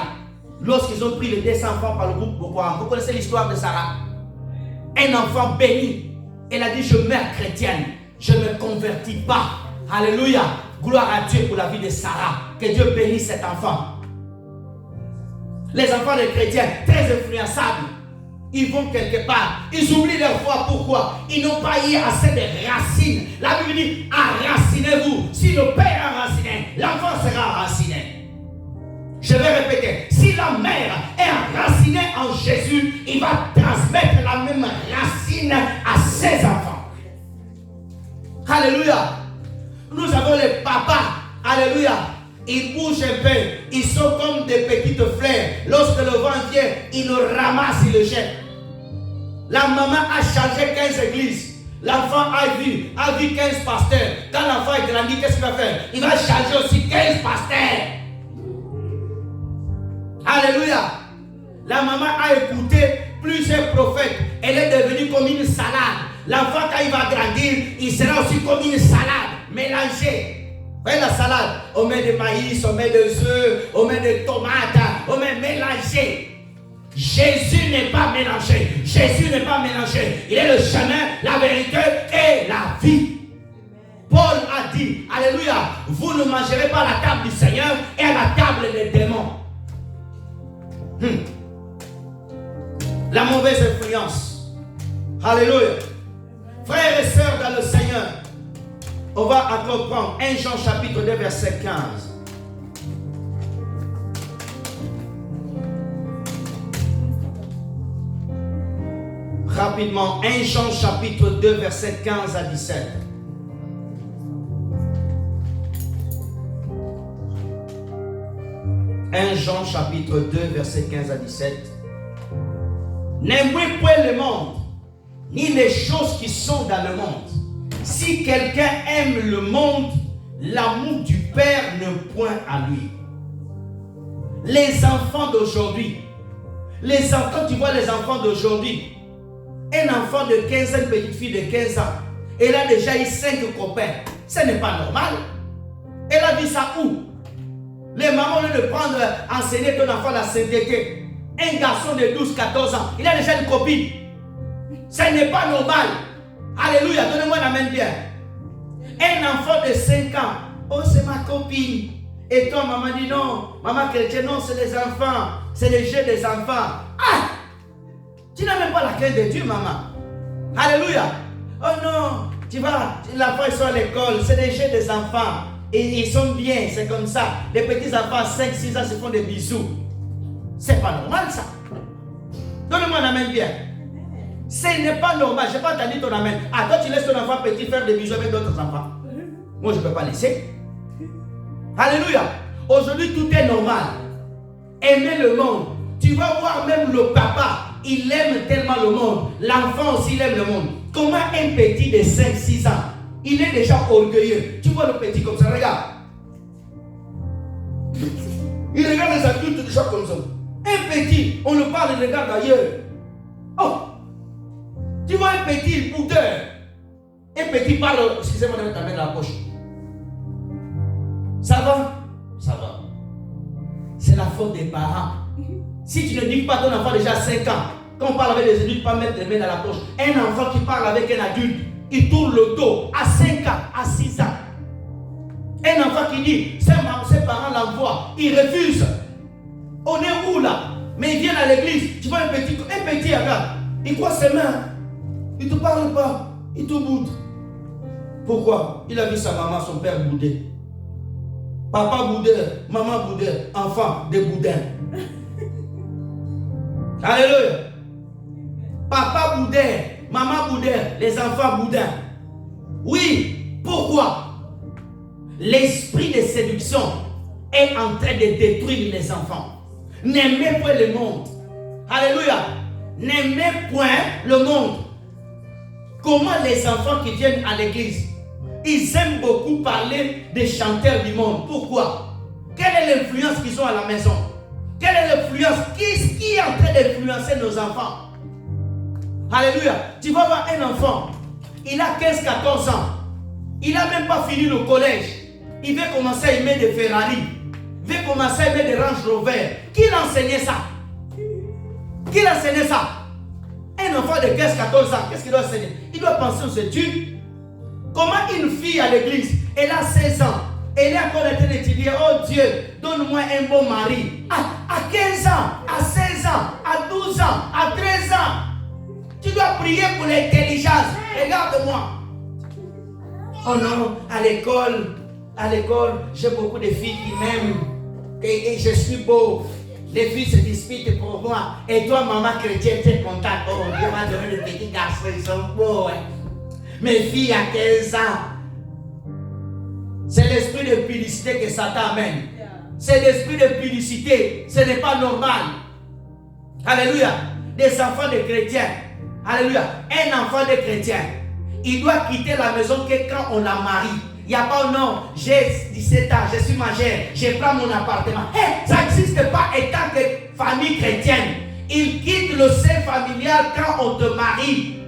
Lorsqu'ils ont pris les 200 enfants par le groupe Boko Haram, vous connaissez l'histoire de Sarah? Un enfant béni. Elle a dit, je meurs chrétienne. Je ne me convertis pas. Alléluia. Gloire à Dieu pour la vie de Sarah. Que Dieu bénisse cet enfant. Les enfants des chrétiens, très influençables. Ils vont quelque part. Ils oublient leur foi. Pourquoi? Ils n'ont pas eu assez de racines. La Bible dit, enracinez-vous. Si le père est enraciné, l'enfant sera enraciné. Je vais répéter. Si la mère est enracinée en Jésus, il va transmettre la même racine à ses enfants. Alléluia. Nous avons les papas. Alléluia. Ils bougent un peu. Ils sont comme des petites fleurs. Lorsque le vent vient, ils le ramassent, ils le jettent. La maman a changé 15 églises. L'enfant a vu 15 pasteurs. Quand l'enfant est grandi, qu'est-ce qu'il va faire? Il va changer aussi 15 pasteurs. Alléluia. La maman a écouté plusieurs prophètes. Elle est devenue comme une salade. L'enfant, quand il va grandir, il sera aussi comme une salade mélangée. Vous voyez la salade? On met de maïs, on met des œufs, on met des tomates, on met mélangé. Jésus n'est pas mélangé. Jésus n'est pas mélangé. Il est le chemin, la vérité et la vie. Paul a dit, alléluia, vous ne mangerez pas à la table du Seigneur et à la table des démons. La mauvaise influence. Alléluia. Frères et sœurs dans le Seigneur, on va encore prendre 1 Jean chapitre 2 verset 15. Rapidement, 1 Jean chapitre 2 verset 15 à 17. Jean chapitre 2 verset 15 à 17. N'aimez point le monde, ni les choses qui sont dans le monde. Si quelqu'un aime le monde, l'amour du Père ne point à lui. Les enfants d'aujourd'hui, quand tu vois les enfants d'aujourd'hui, un enfant de 15 ans, une petite fille de 15 ans, elle a déjà eu 5 copains. Ce n'est pas normal. Elle a vu ça où? Les mamans, au lieu de prendre, enseigner ton enfant la sainteté. Un garçon de 12-14 ans, il a déjà une copine. Ce n'est pas normal. Alléluia, donnez-moi la main bien. Un enfant de 5 ans, oh c'est ma copine. Et toi, maman dit non, maman chrétienne, non, c'est les enfants. C'est les jeux des enfants. Ah! Tu n'as même pas la crainte de Dieu, maman. Alléluia. Oh non, tu vois, l'enfant, ils sont à l'école, c'est les jeux des enfants. Et ils sont bien, c'est comme ça. Les petits enfants, 5-6 ans, se font des bisous. C'est pas normal, ça. Donne-moi la main bien. Ce n'est pas normal. Je n'ai pas entendu ton amène. Ah, toi, tu laisses ton enfant petit faire des bisous avec d'autres enfants. Moi, je ne peux pas laisser. Alléluia. Aujourd'hui, tout est normal. Aimer le monde. Tu vas voir même le papa. Il aime tellement le monde. L'enfant aussi, il aime le monde. Comment un petit de 5-6 ans, il est déjà orgueilleux. Tu vois le petit comme ça, regarde. Il regarde les adultes déjà comme ça. Un petit, on le parle, il regarde ailleurs. Oh! Tu vois un petit boudeur. Un petit parle, excusez-moi de mettre ta main dans la poche. Ça va? Ça va. C'est la faute des parents. Si tu ne dis pas ton enfant déjà 5 ans, quand on parle avec les adultes, pas mettre les mains dans la poche. Un enfant qui parle avec un adulte, il tourne le dos à 5 ans, à 6 ans. Un enfant qui dit, ses parents l'envoient, il refuse. On est où là? Mais il vient à l'église, tu vois un petit, regarde, il croise ses mains, il ne te parle pas, il te boude. Pourquoi? Il a vu sa maman, son père bouder. Papa boudeur, maman boudeur, enfant des boudins. Alléluia. Papa boudeur, maman boudeur, les enfants boudins. Oui, pourquoi? L'esprit de séduction est en train de détruire les enfants. N'aimez point le monde. Alléluia. N'aimez point le monde. Comment les enfants qui viennent à l'église, ils aiment beaucoup parler des chanteurs du monde. Pourquoi? Quelle est l'influence qu'ils ont à la maison? Quelle est l'influence? Qui est en train d'influencer nos enfants? Alléluia. Tu vas voir un enfant, il a 15-14 ans. Il n'a même pas fini le collège. Il veut commencer à aimer des Ferrari. Il veut commencer à aimer des Range Rover. Qui l'enseignait ça? Qui l'enseignait ça? Un enfant de 15-14 ans, qu'est-ce qu'il doit enseigner? Il doit penser aux études. Comment une fille à l'église, elle a 16 ans, elle est encore en train d'étudier, oh Dieu, donne-moi un bon mari. À 15 ans, à 16 ans, à 12 ans, à 13 ans, tu dois prier pour l'intelligence. Regarde-moi. Oh non, à l'école, j'ai beaucoup de filles qui m'aiment. Et je suis beau. Les filles se disputent pour moi. Et toi, maman chrétienne, tu es contente. Oh, Dieu m'a donné des petits garçons, ils sont beaux. Hein. Mes filles à 15 ans. C'est l'esprit de publicité que Satan amène. C'est l'esprit de publicité. Ce n'est pas normal. Alléluia. Des enfants de chrétiens. Alléluia. Un enfant de chrétien, il doit quitter la maison que quand on la marie. Il n'y a pas, non, j'ai 17 ans, je suis majeur, je prends mon appartement. Hey, ça n'existe pas étant que famille chrétienne. Il quitte le sein familial quand on te marie.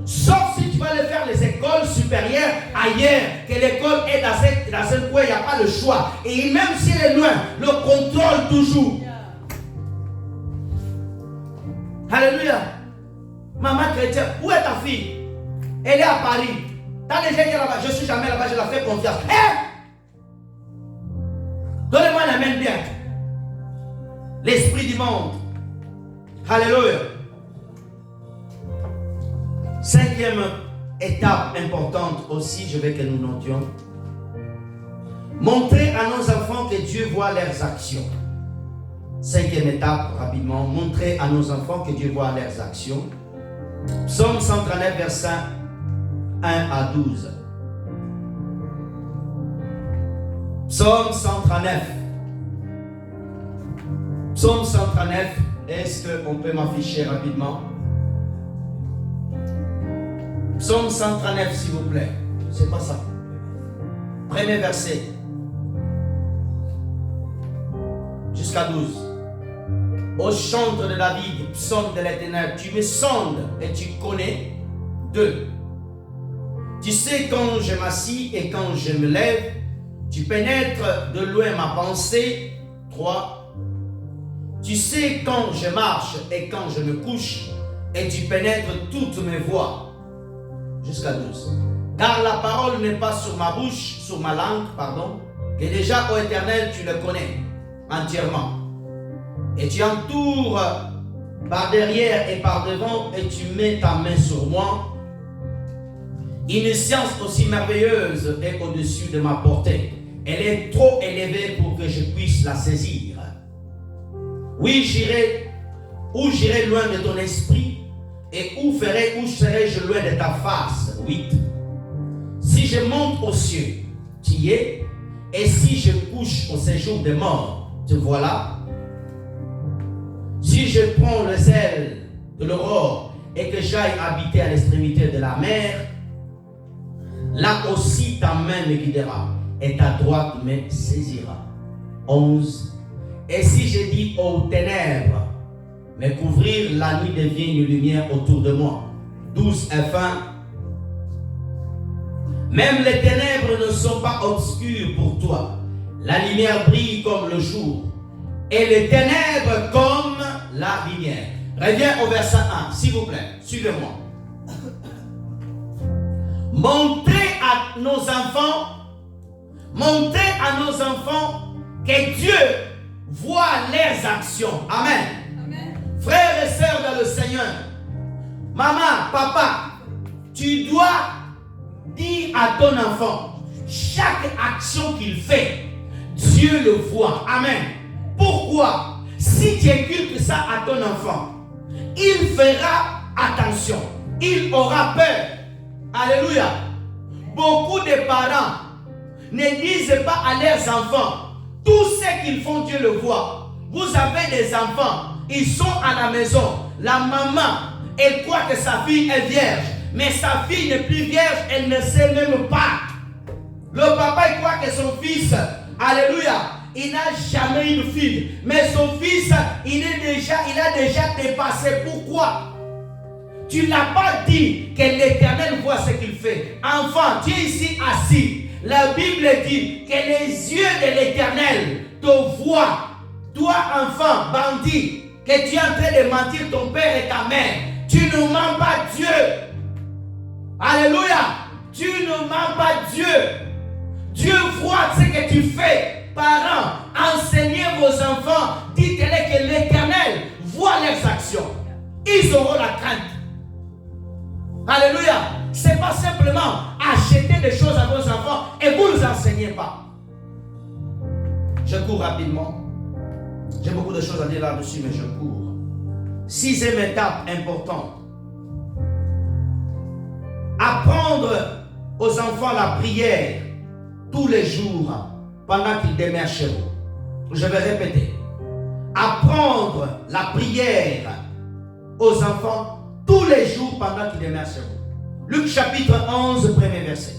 Sauf si tu vas aller faire les écoles supérieures ailleurs, que l'école est dans un coin, il n'y a pas le choix. Et même si elle est loin, le contrôle toujours. Alléluia. Maman chrétienne, où est ta fille? Elle est à Paris. T'as déjà été là-bas? Je ne suis jamais là-bas, je la fais confiance. Donnez-moi la main bien. L'esprit du monde. Alléluia. 5e étape importante aussi, je veux que nous notions. Montrer à nos enfants que Dieu voit leurs actions. 5e étape, rapidement. Montrer à nos enfants que Dieu voit leurs actions. Psaume 139, verset 1 à 12. Psaume 139. Psaume 139. Est-ce qu'on peut m'afficher rapidement? Psaume 139, s'il vous plaît. C'est pas ça. Premier verset. Jusqu'à 12. Ô chantre de David, psaume de l'Éternel, tu me sondes et tu connais. 2. Tu sais quand je m'assis et quand je me lève, tu pénètres de loin ma pensée. 3. Tu sais quand je marche et quand je me couche, et tu pénètres toutes mes voies. Jusqu'à 12. Car la parole n'est pas sur ma bouche, sur ma langue, pardon, que déjà, ô Éternel, tu le connais entièrement. Et tu entoures par derrière et par devant, et tu mets ta main sur moi. Une science aussi merveilleuse est au-dessus de ma portée. Elle est trop élevée pour que je puisse la saisir. Oui, j'irai loin de ton esprit, et où serai-je loin de ta face? 8. Si je monte aux cieux, tu y es, et si je couche au séjour des morts, te voilà. Si je prends les ailes de l'aurore et que j'aille habiter à l'extrémité de la mer, là aussi ta main me guidera et ta droite me saisira. 11. Et si je dis aux ténèbres, me couvrir, la nuit devient une lumière autour de moi. 12 et fin. Même les ténèbres ne sont pas obscures pour toi. La lumière brille comme le jour, et les ténèbres comme la lumière. Reviens au verset 1, s'il vous plaît. Suivez-moi. Montrez à nos enfants que Dieu voit leurs actions. Amen. Amen. Frères et sœurs dans le Seigneur, maman, papa, tu dois dire à ton enfant, chaque action qu'il fait, Dieu le voit. Amen. Pourquoi? Si tu inculques ça à ton enfant, il fera attention. Il aura peur. Alléluia. Beaucoup de parents ne disent pas à leurs enfants, tout ce qu'ils font, Dieu le voit. Vous avez des enfants, ils sont à la maison. La maman, elle croit que sa fille est vierge. Mais sa fille n'est plus vierge, elle ne sait même pas. Le papa, il croit que son fils, alléluia, il n'a jamais une fille. Mais son fils, il a déjà dépassé. Pourquoi? Tu n'as pas dit que l'Éternel voit ce qu'il fait. Enfant, tu es ici assis. La Bible dit que les yeux de l'Éternel te voient. Toi, enfant, bandit, que tu es en train de mentir ton père et ta mère. Tu ne mens pas Dieu. Alléluia. Tu ne mens pas Dieu. Dieu voit ce que tu fais. Parents, enseignez vos enfants. Dites-les que l'Éternel voit leurs actions. Ils auront la crainte. Alléluia. Ce n'est pas simplement acheter des choses à vos enfants et vous ne les enseignez pas. Je cours rapidement. J'ai beaucoup de choses à dire là-dessus, mais je cours. 6e étape importante. Apprendre aux enfants la prière tous les jours pendant qu'ils demeurent chez vous. Je vais répéter. Apprendre la prière aux enfants tous les jours pendant qu'ils demeurent chez vous. Luc chapitre 11, premier verset.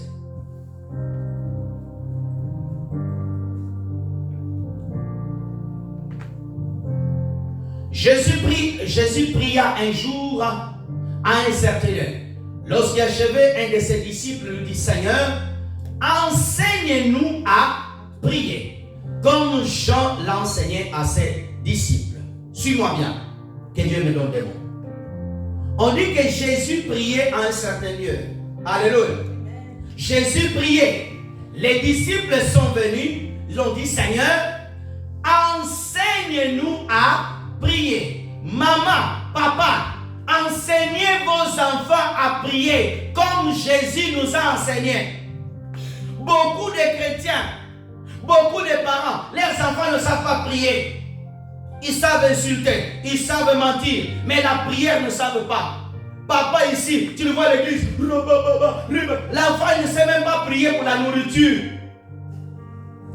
Jésus pria un jour à un certain lieu. Lorsqu'il achevait, un de ses disciples lui dit, Seigneur, enseigne-nous à prier, comme Jean l'enseignait à ses disciples. Suis-moi bien, que Dieu me donne des mots. On dit que Jésus priait à un certain lieu. Alléluia. Jésus priait. Les disciples sont venus, ils ont dit, Seigneur, enseigne-nous à prier. Maman, papa, enseignez vos enfants à prier comme Jésus nous a enseigné. Beaucoup de chrétiens, beaucoup de parents, leurs enfants ne savent pas prier. Ils savent insulter, ils savent mentir, mais la prière ne savent pas. Papa ici, tu le vois à l'église, l'enfant ne sait même pas prier pour la nourriture.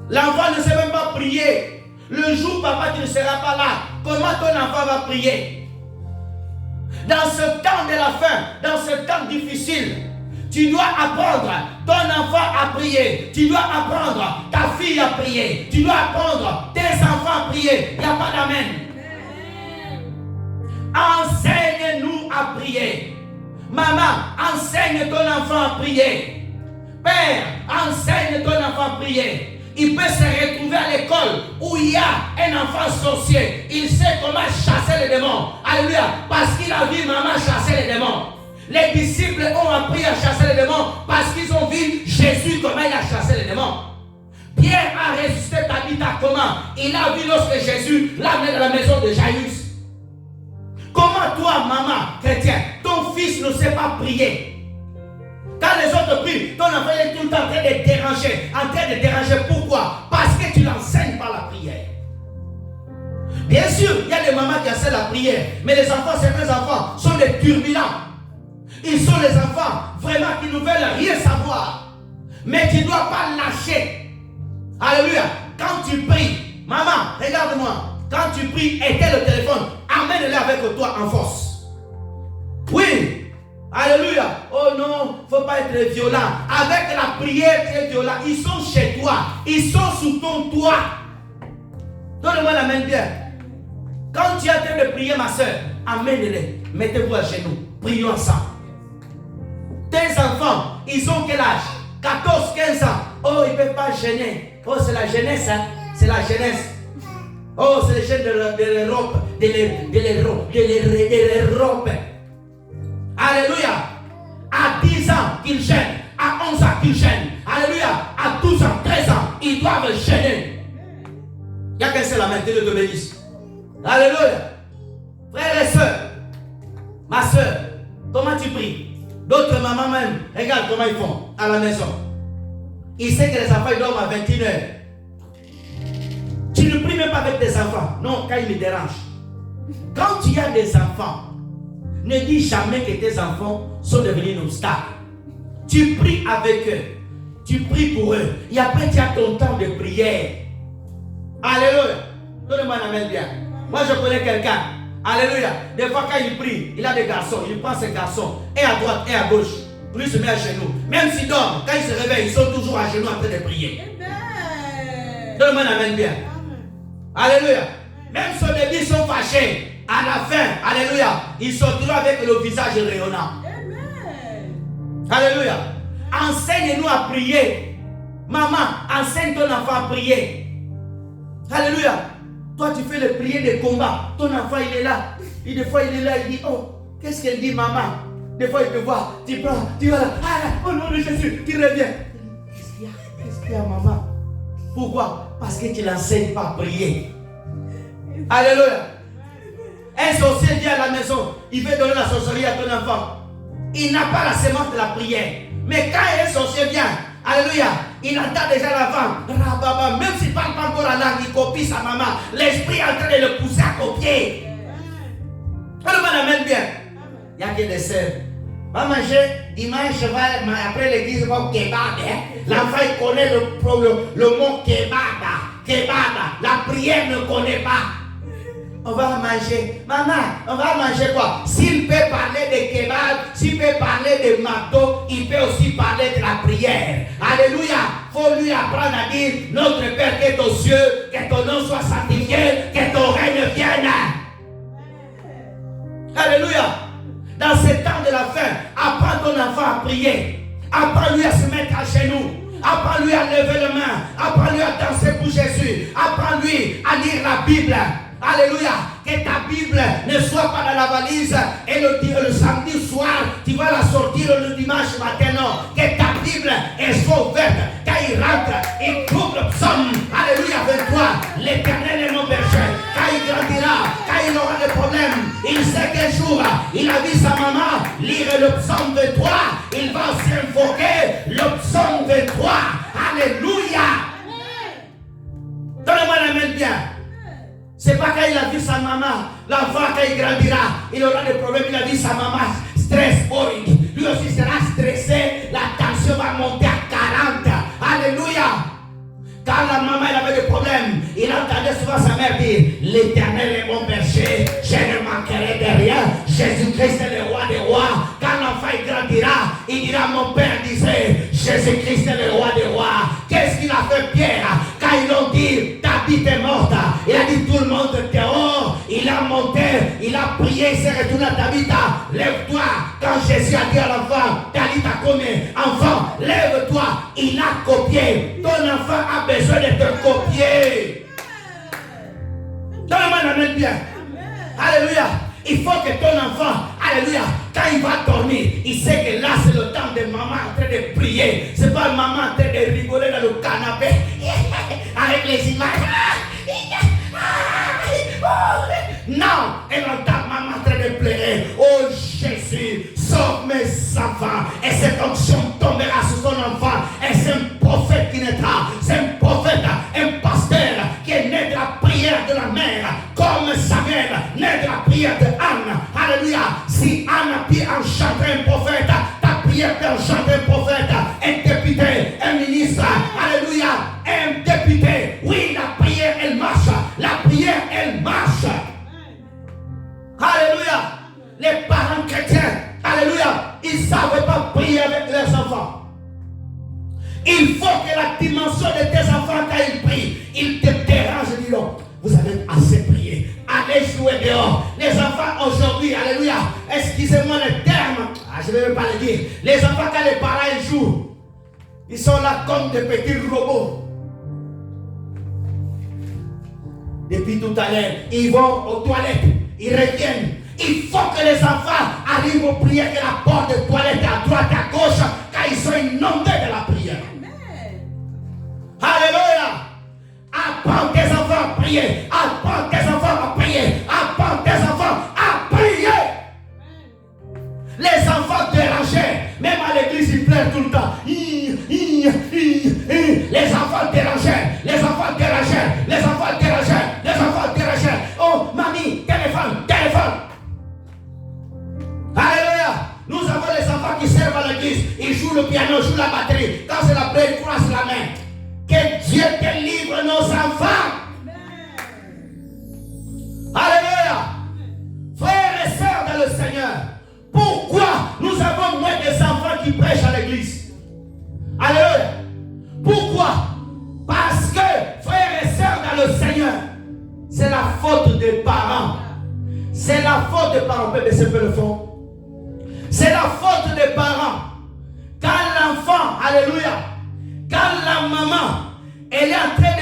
L'enfant ne sait même pas prier. Le jour, papa, tu ne seras pas là. Comment ton enfant va prier? Dans ce temps de la faim, dans ce temps difficile, tu dois apprendre ton enfant à prier. Tu dois apprendre ta fille à prier. Tu dois apprendre tes enfants à prier. Il n'y a pas d'amen. Enseigne-nous à prier. Maman, enseigne ton enfant à prier. Père, enseigne ton enfant à prier. Il peut se retrouver à l'école où il y a un enfant sorcier. Il sait comment chasser les démons. Alléluia. Parce qu'il a vu maman chasser les démons. Les disciples ont appris à chasser les démons parce qu'ils ont vu Jésus comment il a chassé les démons. Pierre a ressuscité Tabitha comment? Il a vu lorsque Jésus l'a amené dans la maison de Jaïrus. Comment toi, maman chrétien, ton fils ne sait pas prier? Quand les autres prient, ton enfant est tout le temps en train de déranger. En train de déranger, pourquoi? Parce que tu l'enseignes par la prière. Bien sûr, il y a des mamans qui enseignent la prière, mais les enfants, certains enfants, sont des turbulents. Ils sont les enfants, vraiment, qui ne veulent rien savoir. Mais tu ne dois pas lâcher. Alléluia. Quand tu pries, maman, regarde-moi. Quand tu pries, éteins le téléphone. Amène-le avec toi en force. Oui. Alléluia. Oh non, il ne faut pas être violent. Avec la prière, tu es violent. Ils sont chez toi. Ils sont sous ton toit. Donne-moi la main bien. Quand tu es en train de prier, ma soeur, amène-les. Mettez-vous à genoux. Prions ensemble. Tes enfants, ils ont quel âge? 14, 15 ans. Oh, ils ne peuvent pas gêner. Oh, c'est la jeunesse, hein? C'est la jeunesse. Oh, c'est les jeunes de l'Europe. De l'Europe. Alléluia. À 10 ans qu'ils gênent. À 11 ans qu'ils gênent. Alléluia. À 12 ans, 13 ans, ils doivent gêner. Il y a qu'un seul la main, Dieu te bénisse. Alléluia. Frères et sœurs, ma soeur, comment tu pries? D'autres mamans même, regarde comment ils font à la maison. Ils savent que les enfants ils dorment à 21h. Tu ne pries même pas avec tes enfants. Non, quand ils me dérangent. Quand tu as des enfants, ne dis jamais que tes enfants sont devenus un obstacle. Tu pries avec eux. Tu pries pour eux. Et après, tu as ton temps de prière. Alléluia. Donne-moi la main bien. Moi, je connais quelqu'un. Alléluia. Des fois, quand il prie, il a des garçons. Il prend ses garçons. Et à droite et à gauche. Lui se met à genoux. Même s'il dort, quand il se réveille, ils sont toujours à genoux en train de prier. Donne-moi la main bien. Alléluia. Même si au début, ils sont fâchés. à la fin, alléluia, ils sortiront avec le visage rayonnant. Alléluia. Enseigne-nous à prier. Maman, enseigne ton enfant à prier. Alléluia. Toi, tu fais le prier de combat. Ton enfant, il est là. Et des fois, il est là, il dit, oh, qu'est-ce qu'elle dit, maman? Des fois, il te voit, tu prends, tu vas là, ah, au nom de Jésus, tu reviens. Qu'est-ce qu'il y a, maman? Pourquoi? Parce que tu l'enseignes pas à prier. Alléluia. Un sorcier vient à la maison, il veut donner la sorcellerie à ton enfant. Il n'a pas la sémence de la prière. Mais quand un sorcier vient, alléluia, il entend déjà l'enfant. Même s'il ne parle pas encore la langue, il copie sa maman. L'esprit est en train de le pousser à copier. Alors, on amène bien. Il y a que des sœurs. Va manger dimanche, après l'église, va au kebab. L'enfant, il connaît le mot kebab. Kebab. La prière ne connaît pas. On va manger. Maman, on va manger quoi? S'il peut parler de kebab, s'il peut parler de marteau, il peut aussi parler de la prière. Alléluia. Il faut lui apprendre à dire, notre Père qui est aux cieux, que ton nom soit sanctifié, que ton règne vienne. Alléluia. Dans ce temps de la fin, apprends ton enfant à prier. Apprends-lui à se mettre à genoux. Apprends-lui à lever les mains. Apprends-lui à danser pour Jésus. Apprends-lui à lire la Bible. Alléluia. Que ta Bible ne soit pas dans la valise et le samedi soir, tu vas la sortir le dimanche matin. Non. Que ta Bible soit ouverte. Quand il rentre, il trouve le psaume. Alléluia, avec toi. L'Éternel est mon berger. Quand il grandira, quand il aura des problèmes, il sait qu'un jour, il a vu sa maman lire le psaume 23. Il va aussi invoquer le psaume 23. Alléluia. Donnez-moi la main bien. C'est pas quand il a vu sa maman, l'enfant quand il grandira, il aura des problèmes, il a vu sa maman stress, lui aussi sera stressé, la tension va monter à 40. Alléluia. Quand la maman elle avait des problèmes, il entendait souvent sa mère dire, l'Éternel est mon berger, je ne manquerai de rien, Jésus-Christ est le roi des rois. Quand l'enfant il grandira, il dira, mon père disait, Jésus-Christ est le roi des rois. Qu'est-ce qu'il a fait Pierre? Quand ils l'ont dit, ta vie est morte, il a dit tout le monde dehors, il a monté, il a prié, il s'est retourné à Tabitha, lève-toi. Quand Jésus a dit à l'enfant, Tabitha combien? Enfant, lève-toi. Il a copié. Ton enfant a besoin de te copier. Donne-moi la main bien. Alléluia. Il faut que ton enfant, alléluia, quand il va dormir, il sait que là c'est le temps de maman en train de prier. C'est pas maman en train de rigoler dans le canapé avec les images. Non, elle entend maman en train de pleurer. Oh Jésus, sauve mes enfants. Et cette onction tombera sur son enfant. Et c'est un prophète qui naîtra. C'est un prophète, un pasteur qui est né de la prière de la mère. Comme Samuel, né de la prière de Anne. Alléluia. Si Anne a pu enchanter un prophète, ta prière peut enchanter un prophète, un député, un ministre. Alléluia. Un député. Oui, la prière, elle marche. La prière, elle marche. Alléluia. Les parents chrétiens, alléluia, ils ne savent pas prier avec leurs enfants. Il faut que la dimension de tes enfants, quand ils prient, ils te dérangent. Dis donc, vous avez assez prié. Allez jouer dehors. Les enfants aujourd'hui, alléluia, excusez-moi le terme, je ne vais même pas le dire. Les enfants, quand les parents ils jouent, ils sont là comme des petits robots. Depuis tout à l'heure, ils vont aux toilettes, ils reviennent. Il faut que les enfants arrivent aux prières, que la porte de toilette à droite, à gauche, quand ils sont inondés de la prière. Amen. Alléluia. Apprends tes enfants à prier. Apprends tes enfants à prier. Apprends tes enfants à prier. Amen. Les enfants dérangés, même à l'église, ils pleurent tout le temps. Les enfants dérangés, les enfants dérangés, les enfants dérangés, les enfants dérangés. Oh, mamie, téléphone, téléphone. Alléluia. Nous avons les enfants qui servent à l'église. Ils jouent le piano, jouent la batterie. Quand c'est la prière, ils croisent la main. Que Dieu délivre nos enfants. Alléluia. Frères et sœurs dans le Seigneur, pourquoi nous avons moins des enfants qui prêchent à l'église? Alléluia. Pourquoi? Parce que, frères et sœurs dans le Seigneur, c'est la faute des parents. C'est la faute des parents. On peut baisser un peu le fond. C'est la faute des parents. Quand l'enfant, alléluia, quand la maman, elle est en train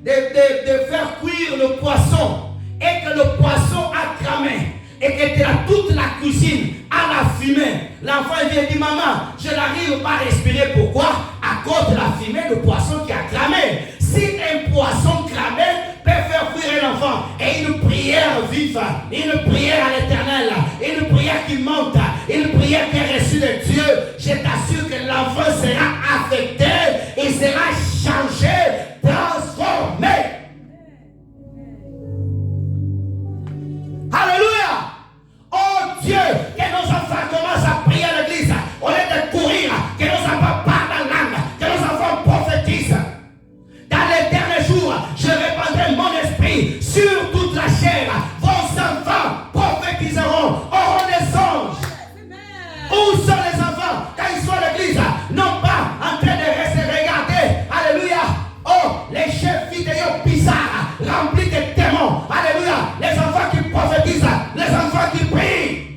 de faire cuire le poisson et que le poisson a cramé et que tu as toute la cuisine à la fumée, l'enfant vient dire maman, je n'arrive pas à respirer. Pourquoi? À cause de la fumée du poisson qui a cramé. Si un poisson cramé peut faire fuir un enfant, et une prière vive, une prière à l'Éternel, une prière qui monte, une prière qui est reçue de Dieu, je t'assure que l'enfant sera affecté, il sera changé, transformé. Alléluia. Oh Dieu, que nos enfants commencent à prier à l'église, au lieu de courir, que nos enfants parlent en langue, que nos enfants prophétisent. Dans les derniers jours, je répandrai mon esprit sur toute la chair. Vos enfants prophétiseront, auront des anges. Où sont les enfants quand ils sont à l'église? Non pas en train de rester regarder. Alléluia. Oh, les chefs vidéos bizarres, remplis de démons. Alléluia. Les enfants qui prophétisent, les enfants qui prient.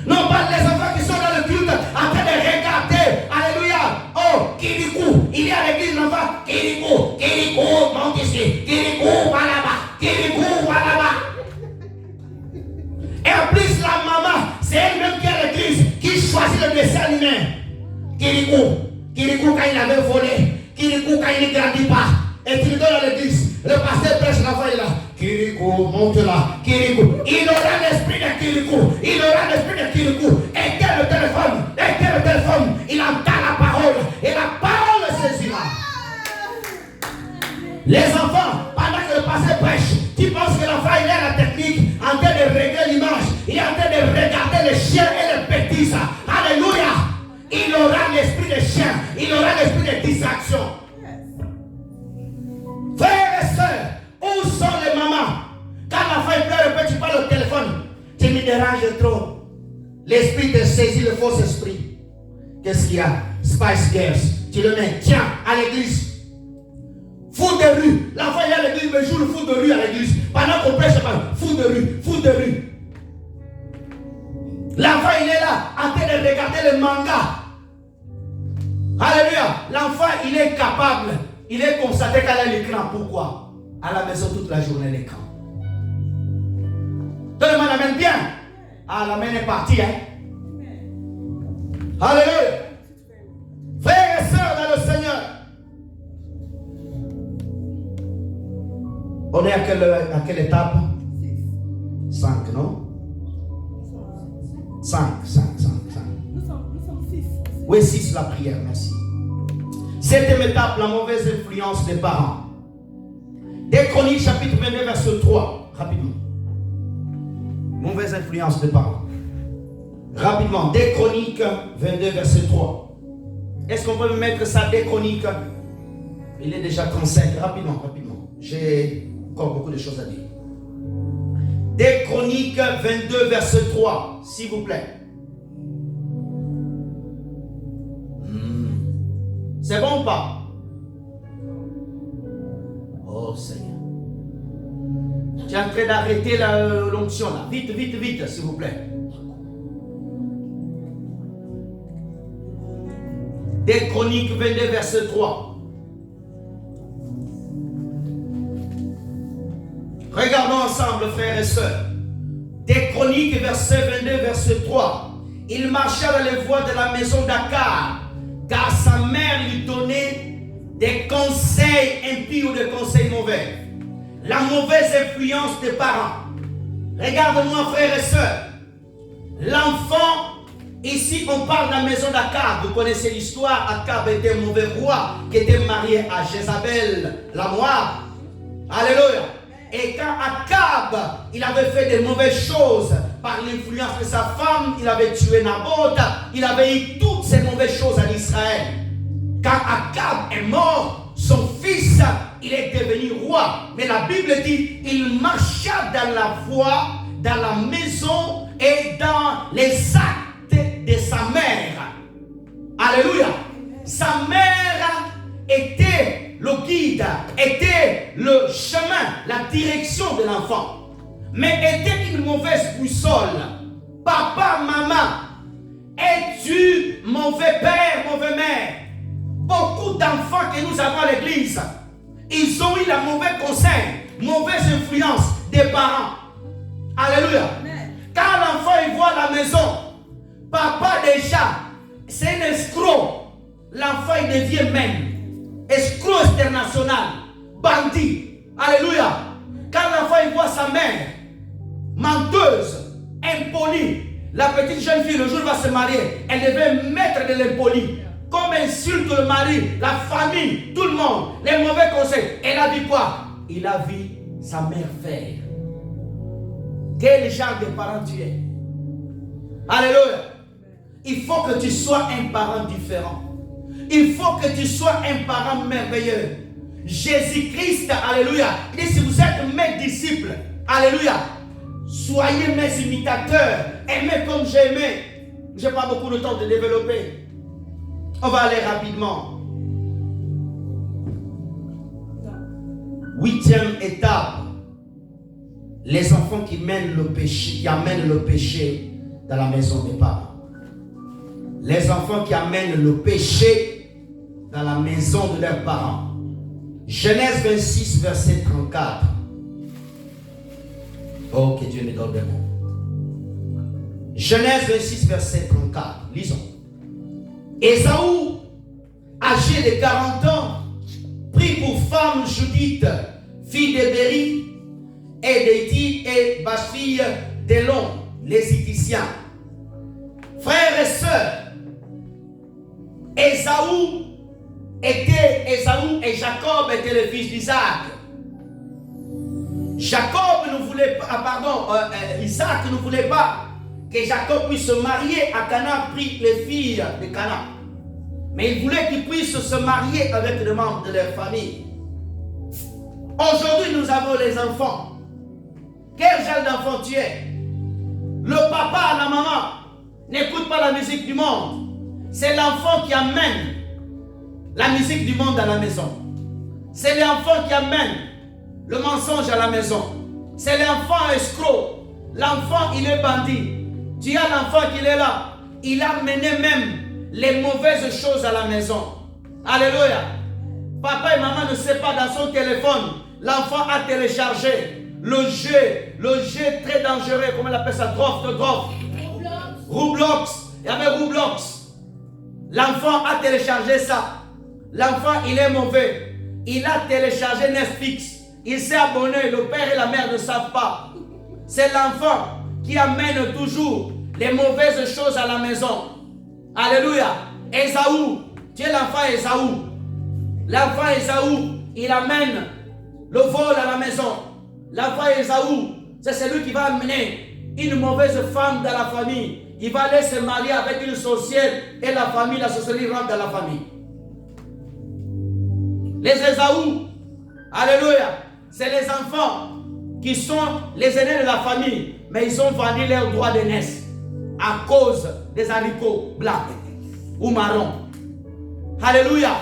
Non pas les enfants qui sont dans le culte en train de regarder. Alléluia. Oh, Kirikou, il est à l'église, l'enfant. Kirikou, Kirikou, monte ici. Kirikou, va là-bas. Kirikou, va là-bas. Et en plus, la maman, c'est elle-même qui est à l'église, qui choisit le dessin animé. Kirikou, Kirikou quand il avait volé. Kirikou quand il ne grandit pas. Et tu le donnes à l'église. Le pasteur prêche, l'enfant est là. Kirikou, monte là. Kirikou. Il aura l'esprit de Kirikou. Il aura l'esprit de Kirikou. Éteins le téléphone. Éteins le téléphone. Il entend la parole. Et la parole le saisira. Les enfants, pendant que le pasteur prêche, tu penses que l'enfant il est à la technique, en train de régler l'image. Il est en train de regarder les chiens et les bêtises. Alléluia. Il aura l'esprit de chien. Il aura l'esprit de distraction. Frères et sœurs, où sont les mamans? Quand l'enfant pleure, tu parles au téléphone. Tu me déranges trop. L'esprit te saisit, le faux esprit. Qu'est-ce qu'il y a? Spice Girls. Tu le mets, tiens, à l'église. Fou de rue. L'enfant est à l'église, mais joue le fou de rue à l'église. Pendant qu'on prêche, fou de rue, fou de rue. L'enfant, il est là, en train de regarder le manga. Alléluia. L'enfant, il est capable. Il est constaté qu'elle a l'écran. Pourquoi? À la maison toute la journée, l'écran. Tout le monde l'amène bien. Ah, la main est partie, hein? Alléluia. Frères et sœurs dans le Seigneur. On est à quelle étape? 5, non? 5. Nous sommes 6. Oui, 6 la prière, merci. Septième étape, la mauvaise influence des parents. Des Chroniques, chapitre 22, verset 3. Rapidement. Mauvaise influence des parents. Rapidement. Des Chroniques 22, verset 3. Est-ce qu'on peut me mettre ça, des Chroniques? Il est déjà 35. Rapidement. J'ai encore beaucoup de choses à dire. Des Chroniques 22, verset 3. S'il vous plaît. C'est bon ou pas? Oh Seigneur. Tu es en train d'arrêter l'onction là. Vite, s'il vous plaît. Des Chroniques 22, verset 3. Regardons ensemble, frères et sœurs. Des Chroniques, verset 22, verset 3. Il marcha dans les voies de la maison d'Akab, car sa mère lui donnait des conseils impies ou des conseils mauvais. La mauvaise influence des parents. Regarde-moi, frères et sœurs. L'enfant, ici on parle de la maison d'Akab. Vous connaissez l'histoire. Akab était un mauvais roi qui était marié à Jézabel, la Moab. Alléluia. Et quand Akab, il avait fait des mauvaises choses par l'influence de sa femme, il avait tué Naboth, il avait eu toutes ces mauvaises choses en Israël. Quand Akab est mort, son fils, il est devenu roi. Mais la Bible dit, il marcha dans la voie, dans la maison et dans les actes de sa mère. Alléluia. Sa mère était le guide, était le chemin, la direction de l'enfant. mais était une mauvaise boussole. Papa, maman, es-tu mauvais père, mauvais mère? Beaucoup d'enfants que nous avons à l'église, ils ont eu la mauvaise conseil, mauvaise influence des parents. Alléluia. Quand l'enfant il voit la maison, papa déjà, c'est un escroc. L'enfant il devient même escroc international, bandit. Alléluia. Quand l'enfant il voit sa mère, menteuse, impolie, la petite jeune fille, le jour où elle va se marier, elle devait mettre de l'impoli. Comme insulte le mari, la famille, tout le monde, les mauvais conseils. Elle a dit quoi? Il a vu sa mère faire. Quel genre de parent tu es? Alléluia. Il faut que tu sois un parent différent. Il faut que tu sois un parent merveilleux. Jésus-Christ, alléluia. Il dit si vous êtes mes disciples, alléluia, soyez mes imitateurs. Aimez comme j'ai aimé. Je n'ai pas beaucoup de temps de développer. On va aller rapidement. 8e étape. Les enfants qui mènent le péché, qui amènent le péché dans la maison des parents. Les enfants qui amènent le péché dans la maison de leurs parents. Genèse 26, verset 34. Oh, que Dieu me donne des mots. Genèse 26, verset 34. Lisons. Ésaü, âgé de 40 ans, prit pour femme Judith, fille de Béri, et d'Éti, et basse-fille d'Élon, les Hitticiens. Frères et sœurs, Ésaü et Jacob étaient les fils d'Isaac. Jacob ne voulait pas, Isaac ne voulait pas que Jacob puisse se marier à Canaan, prit les filles de Canaan. Mais il voulait qu'il puisse se marier avec les membres de leur famille. Aujourd'hui, nous avons les enfants. Quel genre d'enfant tu es? Le papa, la maman n'écoute pas la musique du monde. C'est l'enfant qui amène la musique du monde à la maison. C'est l'enfant qui amène le mensonge à la maison. C'est l'enfant escroc. L'enfant, il est bandit. Tu as l'enfant qui est là. Il a mené même les mauvaises choses à la maison. Alléluia. Papa et maman ne savent pas dans son téléphone. L'enfant a téléchargé le jeu très dangereux. Comment on appelle ça? Roblox. Il y avait Roblox. L'enfant a téléchargé ça. L'enfant, il est mauvais. Il a téléchargé Netflix. Il s'est abonné. Le père et la mère ne savent pas. C'est l'enfant qui amène toujours les mauvaises choses à la maison. Alléluia. Ésaü, tu es l'enfant Ésaü. L'enfant Ésaü, il amène le vol à la maison. L'enfant Ésaü, c'est celui qui va amener une mauvaise femme dans la famille. Il va aller se marier avec une sorcière et la famille, la sorcellerie rentre dans la famille. Les Ésaü, alléluia, c'est les enfants qui sont les aînés de la famille, mais ils ont vendu leur droit d'aînesse à cause des haricots blancs ou marrons. Alléluia.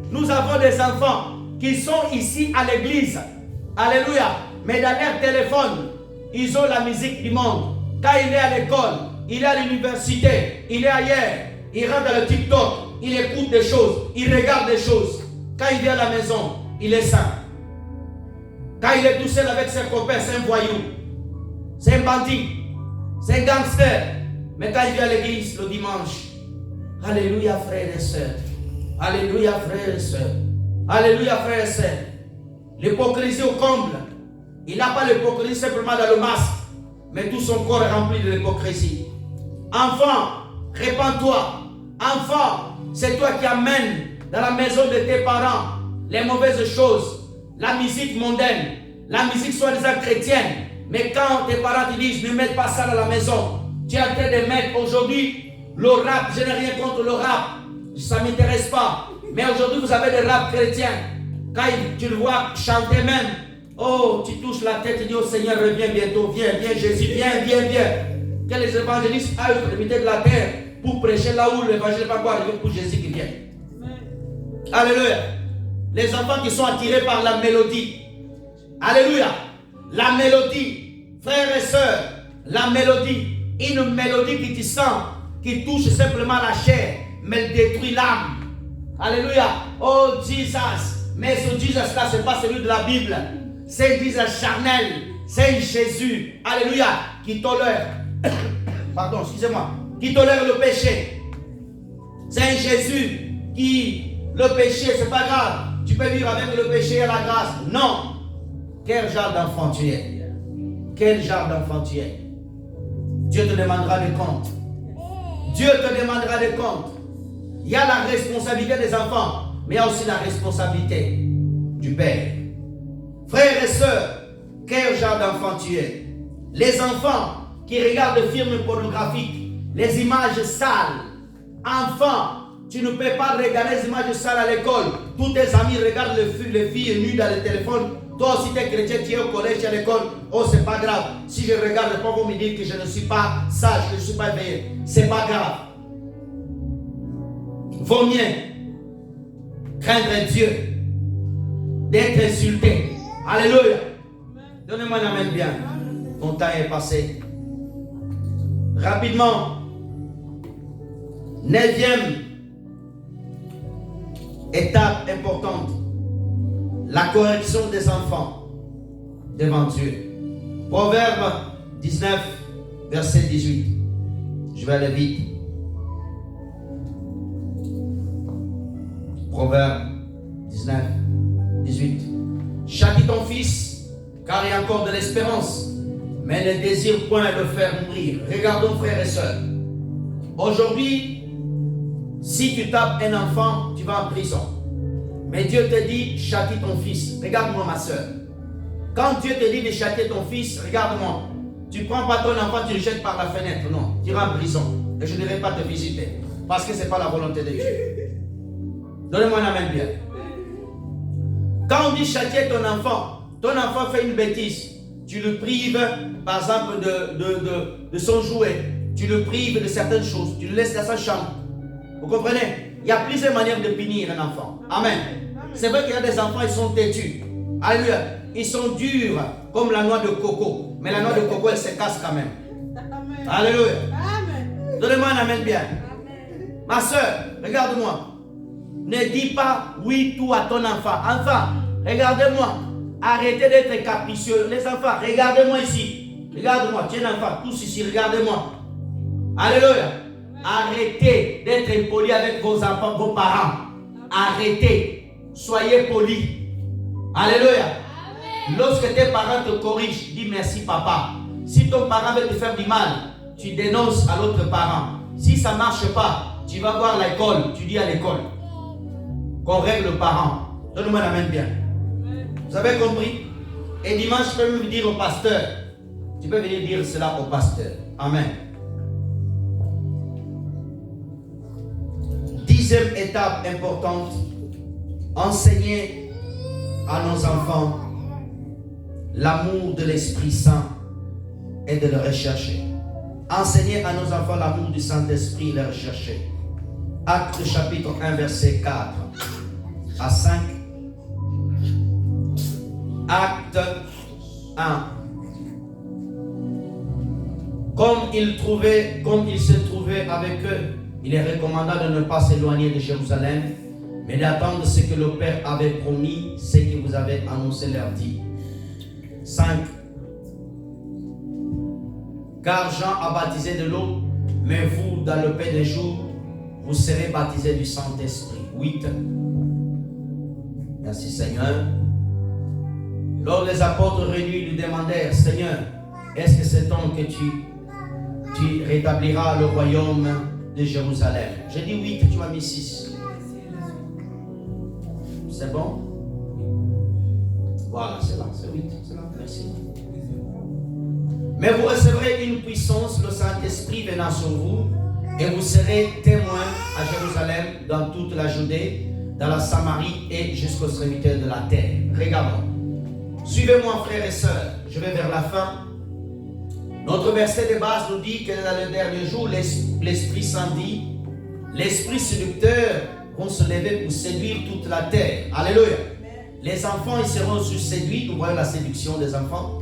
Nous avons des enfants qui sont ici à l'église. Alléluia. Mais dans leur téléphone, ils ont la musique du monde. Quand il est à l'école, il est à l'université, il est ailleurs, il rentre dans le TikTok, il écoute des choses, il regarde des choses. Quand il vient à la maison, il est sain. Quand il est tout seul avec ses copains, c'est un voyou. C'est un bandit. C'est un gangster. Mais quand il vient à l'église le dimanche, alléluia frères et sœurs. Alléluia frères et sœurs. Alléluia frères et sœurs. L'hypocrisie au comble. Il n'a pas l'hypocrisie simplement dans le masque, mais tout son corps est rempli de l'hypocrisie. Enfant, répands-toi. Enfant, c'est toi qui amènes dans la maison de tes parents les mauvaises choses. La musique mondaine, la musique soi-disant chrétienne. Mais quand tes parents te disent ne mets pas ça dans la maison, tu es en train de mettre aujourd'hui le rap. Je n'ai rien contre le rap, ça ne m'intéresse pas. Mais aujourd'hui vous avez des rap chrétiens. Quand tu le vois chanter même, oh, tu touches la tête, tu dis au Seigneur reviens bientôt, viens, viens Jésus, viens, viens, viens. Que les évangélistes aillent aux extrémités de la terre pour prêcher là où l'évangile n'est pas encore arrivé pour Jésus qui vient. Alléluia. Les enfants qui sont attirés par la mélodie. Alléluia. La mélodie. Frères et sœurs, la mélodie, une mélodie qui te sent, qui touche simplement la chair, mais elle détruit l'âme. Alléluia. Oh Jesus. Mais ce Jesus là, ce n'est pas celui de la Bible. C'est un Jesus charnel. C'est Jésus. Alléluia. Qui tolère. Pardon, excusez-moi. Qui tolère le péché. C'est un Jésus qui, le péché, c'est pas grave. Tu peux vivre avec le péché et la grâce. Non. Quel genre d'enfant tu es? Quel genre d'enfant tu es? Dieu te demandera des comptes. Dieu te demandera des comptes. Il y a la responsabilité des enfants, mais il y a aussi la responsabilité du Père. Frères et sœurs, quel genre d'enfant tu es? Les enfants qui regardent des films pornographiques, les images sales. Enfants, tu ne peux pas regarder les images sales à l'école. Tous tes amis regardent les filles nues dans le téléphone. Toi aussi, tu es chrétien, tu es au collège, à l'école. Oh, c'est pas grave. Si je regarde, pas vous me dire que je ne suis pas sage, que je ne suis pas éveillé. C'est pas grave. Vaut mieux craindre Dieu d'être insulté. Alléluia. Donnez-moi un amen bien. Mon temps est passé. Rapidement. 9e étape importante. La correction des enfants devant Dieu. Proverbe 19, verset 18. Je vais aller vite. Proverbe 19, 18. Châtie ton fils, car il y a encore de l'espérance, mais ne désire point le faire mourir. Regardons, frères et sœurs. Aujourd'hui, si tu tapes un enfant, tu vas en prison. Mais Dieu te dit, châtie ton fils. Regarde-moi, ma soeur. Quand Dieu te dit de châtier ton fils, regarde-moi. Tu ne prends pas ton enfant, tu le jettes par la fenêtre. Non, tu iras en prison. Et je ne vais pas te visiter. Parce que ce n'est pas la volonté de Dieu. Donnez-moi un amen bien. Quand on dit châtier ton enfant fait une bêtise. Tu le prives, par exemple, de son jouet. Tu le prives de certaines choses. Tu le laisses dans sa chambre. Vous comprenez? Il y a plusieurs manières de punir un enfant. Amen. C'est vrai qu'il y a des enfants, ils sont têtus. Alléluia. Ils sont durs comme la noix de coco. Mais la noix de coco, elle se casse quand même. Amen. Alléluia. Amen. Donnez-moi un amen bien. Amen. Ma soeur, regarde-moi. Ne dis pas oui tout à ton enfant. Enfant, regardez-moi. Arrêtez d'être capricieux. Les enfants, regardez-moi ici. Regarde-moi. Tu es un enfant. Tous ici, regardez-moi. Alléluia. Arrêtez d'être impoli avec vos enfants, vos parents. Arrêtez. Soyez polis. Alléluia. Amen. Lorsque tes parents te corrigent, dis merci papa. Si ton parent veut te faire du mal, tu dénonces à l'autre parent. Si ça ne marche pas, tu vas voir l'école. Tu dis à l'école qu'on règle le parent. Donne-moi la main bien. Vous avez compris? Et dimanche, je peux même dire au pasteur. Tu peux venir dire cela au pasteur. Amen. 10e étape importante, enseigner à nos enfants l'amour de l'Esprit Saint et de le rechercher. Enseigner à nos enfants l'amour du Saint-Esprit et le rechercher. Actes chapitre 1 verset 4 à 5. Acte 1. Comme il se trouvait avec eux, il est recommandé de ne pas s'éloigner de Jérusalem, mais d'attendre ce que le Père avait promis, ce que vous avez annoncé leur dit. 5. Car Jean a baptisé de l'eau, mais vous, dans le paix des jours, vous serez baptisés du Saint-Esprit. 8. Merci Seigneur. Lors les apôtres réunis lui demandèrent, Seigneur, est-ce que c'est temps que tu rétabliras le royaume de Jérusalem? J'ai dit 8, tu m'as mis 6. C'est bon? Voilà, c'est là, c'est 8. C'est là, merci. Mais vous recevrez une puissance, le Saint-Esprit venant sur vous, et vous serez témoins à Jérusalem, dans toute la Judée, dans la Samarie et jusqu'aux extrémités de la terre. Regardons. Suivez-moi, frères et sœurs. Je vais vers la fin. Notre verset de base nous dit que dans le dernier jour, l'Esprit Saint dit, l'Esprit séducteur vont se lever pour séduire toute la terre. Alléluia. Les enfants, ils seront aussi séduits. Nous voyons la séduction des enfants.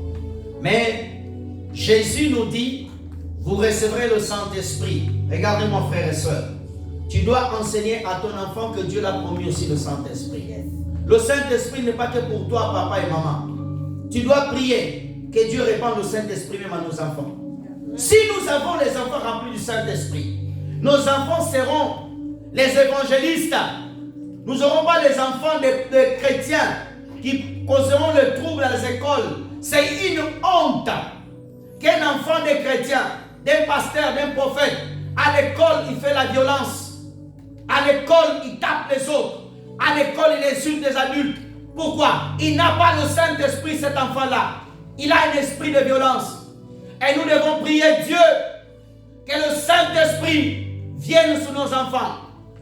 Mais Jésus nous dit, vous recevrez le Saint-Esprit. Regardez mon frère et soeur. Tu dois enseigner à ton enfant que Dieu l'a promis aussi le Saint-Esprit. Le Saint-Esprit n'est pas que pour toi, papa et maman. Tu dois prier que Dieu répande le Saint-Esprit même à nos enfants. Si nous avons les enfants remplis du Saint-Esprit, nos enfants seront les évangélistes. Nous n'aurons pas les enfants des chrétiens qui causeront le trouble à les écoles. C'est une honte qu'un enfant des chrétiens, d'un pasteur, d'un prophète, à l'école, il fait la violence. À l'école, il tape les autres. À l'école, il insulte les adultes. Pourquoi? Il n'a pas le Saint-Esprit, cet enfant-là. Il a un esprit de violence. Et nous devons prier Dieu que le Saint-Esprit vienne sur nos enfants.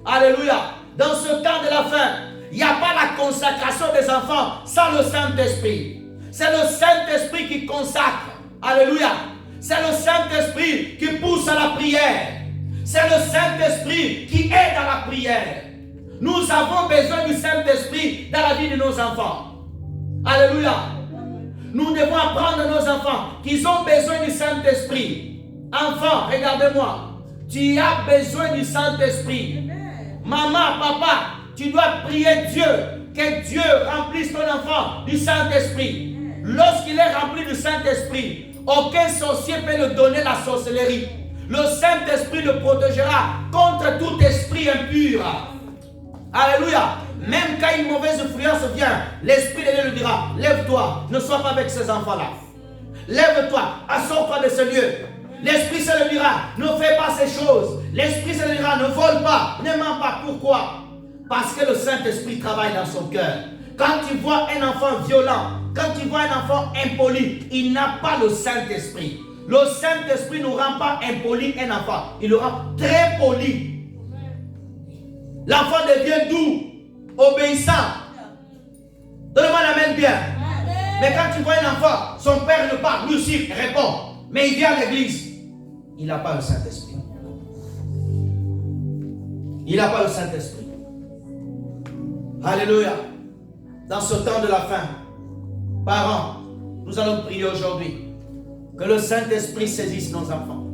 Alléluia. Dans ce temps de la fin, il n'y a pas la consacration des enfants sans le Saint-Esprit. C'est le Saint-Esprit qui consacre. Alléluia. C'est le Saint-Esprit qui pousse à la prière. C'est le Saint-Esprit qui aide à la prière. Nous avons besoin du Saint-Esprit dans la vie de nos enfants. Alléluia. Nous devons apprendre à nos enfants qu'ils ont besoin du Saint-Esprit. Enfant, regardez-moi. Tu as besoin du Saint-Esprit. Maman, papa, tu dois prier Dieu. Que Dieu remplisse ton enfant du Saint-Esprit. Lorsqu'il est rempli du Saint-Esprit, aucun sorcier peut lui donner la sorcellerie. Le Saint-Esprit le protégera contre tout esprit impur. Alléluia. Même quand une mauvaise influence vient, l'Esprit de Dieu lui dira, lève-toi, ne sois pas avec ces enfants-là. Lève-toi, assors-toi de ce lieu. L'Esprit se le dira, ne fais pas ces choses. L'Esprit se le dira, ne vole pas, ne mens pas. Pourquoi? Parce que le Saint-Esprit travaille dans son cœur. Quand tu vois un enfant violent, quand tu vois un enfant impoli, il n'a pas le Saint-Esprit. Le Saint-Esprit ne rend pas impoli un enfant, il le rend très poli. L'enfant devient doux, obéissant. Donne-moi la main bien. Mais quand tu vois un enfant, son père ne parle, lui aussi répond, mais il vient à l'église, il n'a pas le Saint-Esprit. Il n'a pas le Saint-Esprit. Alléluia. Dans ce temps de la fin, parents, nous allons prier aujourd'hui que le Saint-Esprit saisisse nos enfants.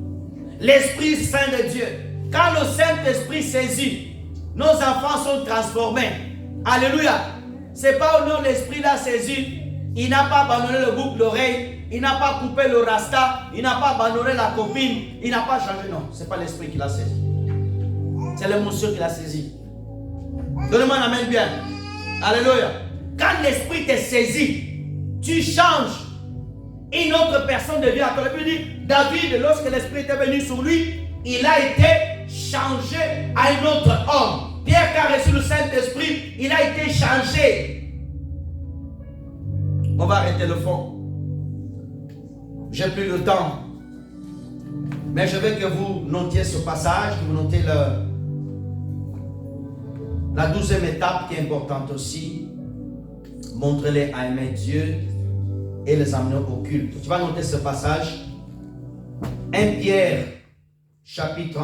L'Esprit Saint de Dieu. Quand le Saint-Esprit saisit, nos enfants sont transformés. Alléluia. Ce n'est pas au nom de l'Esprit l'a saisi. Il n'a pas abandonné le boucle d'oreille. Il n'a pas coupé le rasta. Il n'a pas abandonné la copine. Il n'a pas changé. Non, ce n'est pas l'Esprit qui l'a saisi. C'est l'émotion qui l'a saisi. Donne-moi la main bien. Alléluia. Quand l'Esprit te saisit, tu changes. Une autre personne devient à toi. Il dit, David, lorsque l'Esprit était venu sur lui, il a été changé à un autre homme. Pierre qui a reçu le Saint-Esprit, il a été changé. On va arrêter le fond. J'ai plus de temps. Mais je veux que vous notiez ce passage, que vous notez la 12e étape qui est importante aussi. Montrez-les à aimer Dieu et les amener au culte. Tu vas noter ce passage. 1 Pierre, chapitre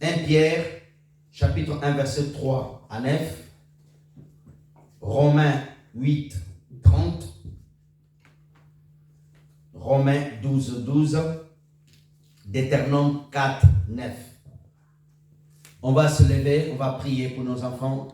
1. 1 Pierre, chapitre 1, verset 3 à 9. Romains 8, 30. Romains 12, 12. Deutéronome 4, 9. On va se lever, on va prier pour nos enfants.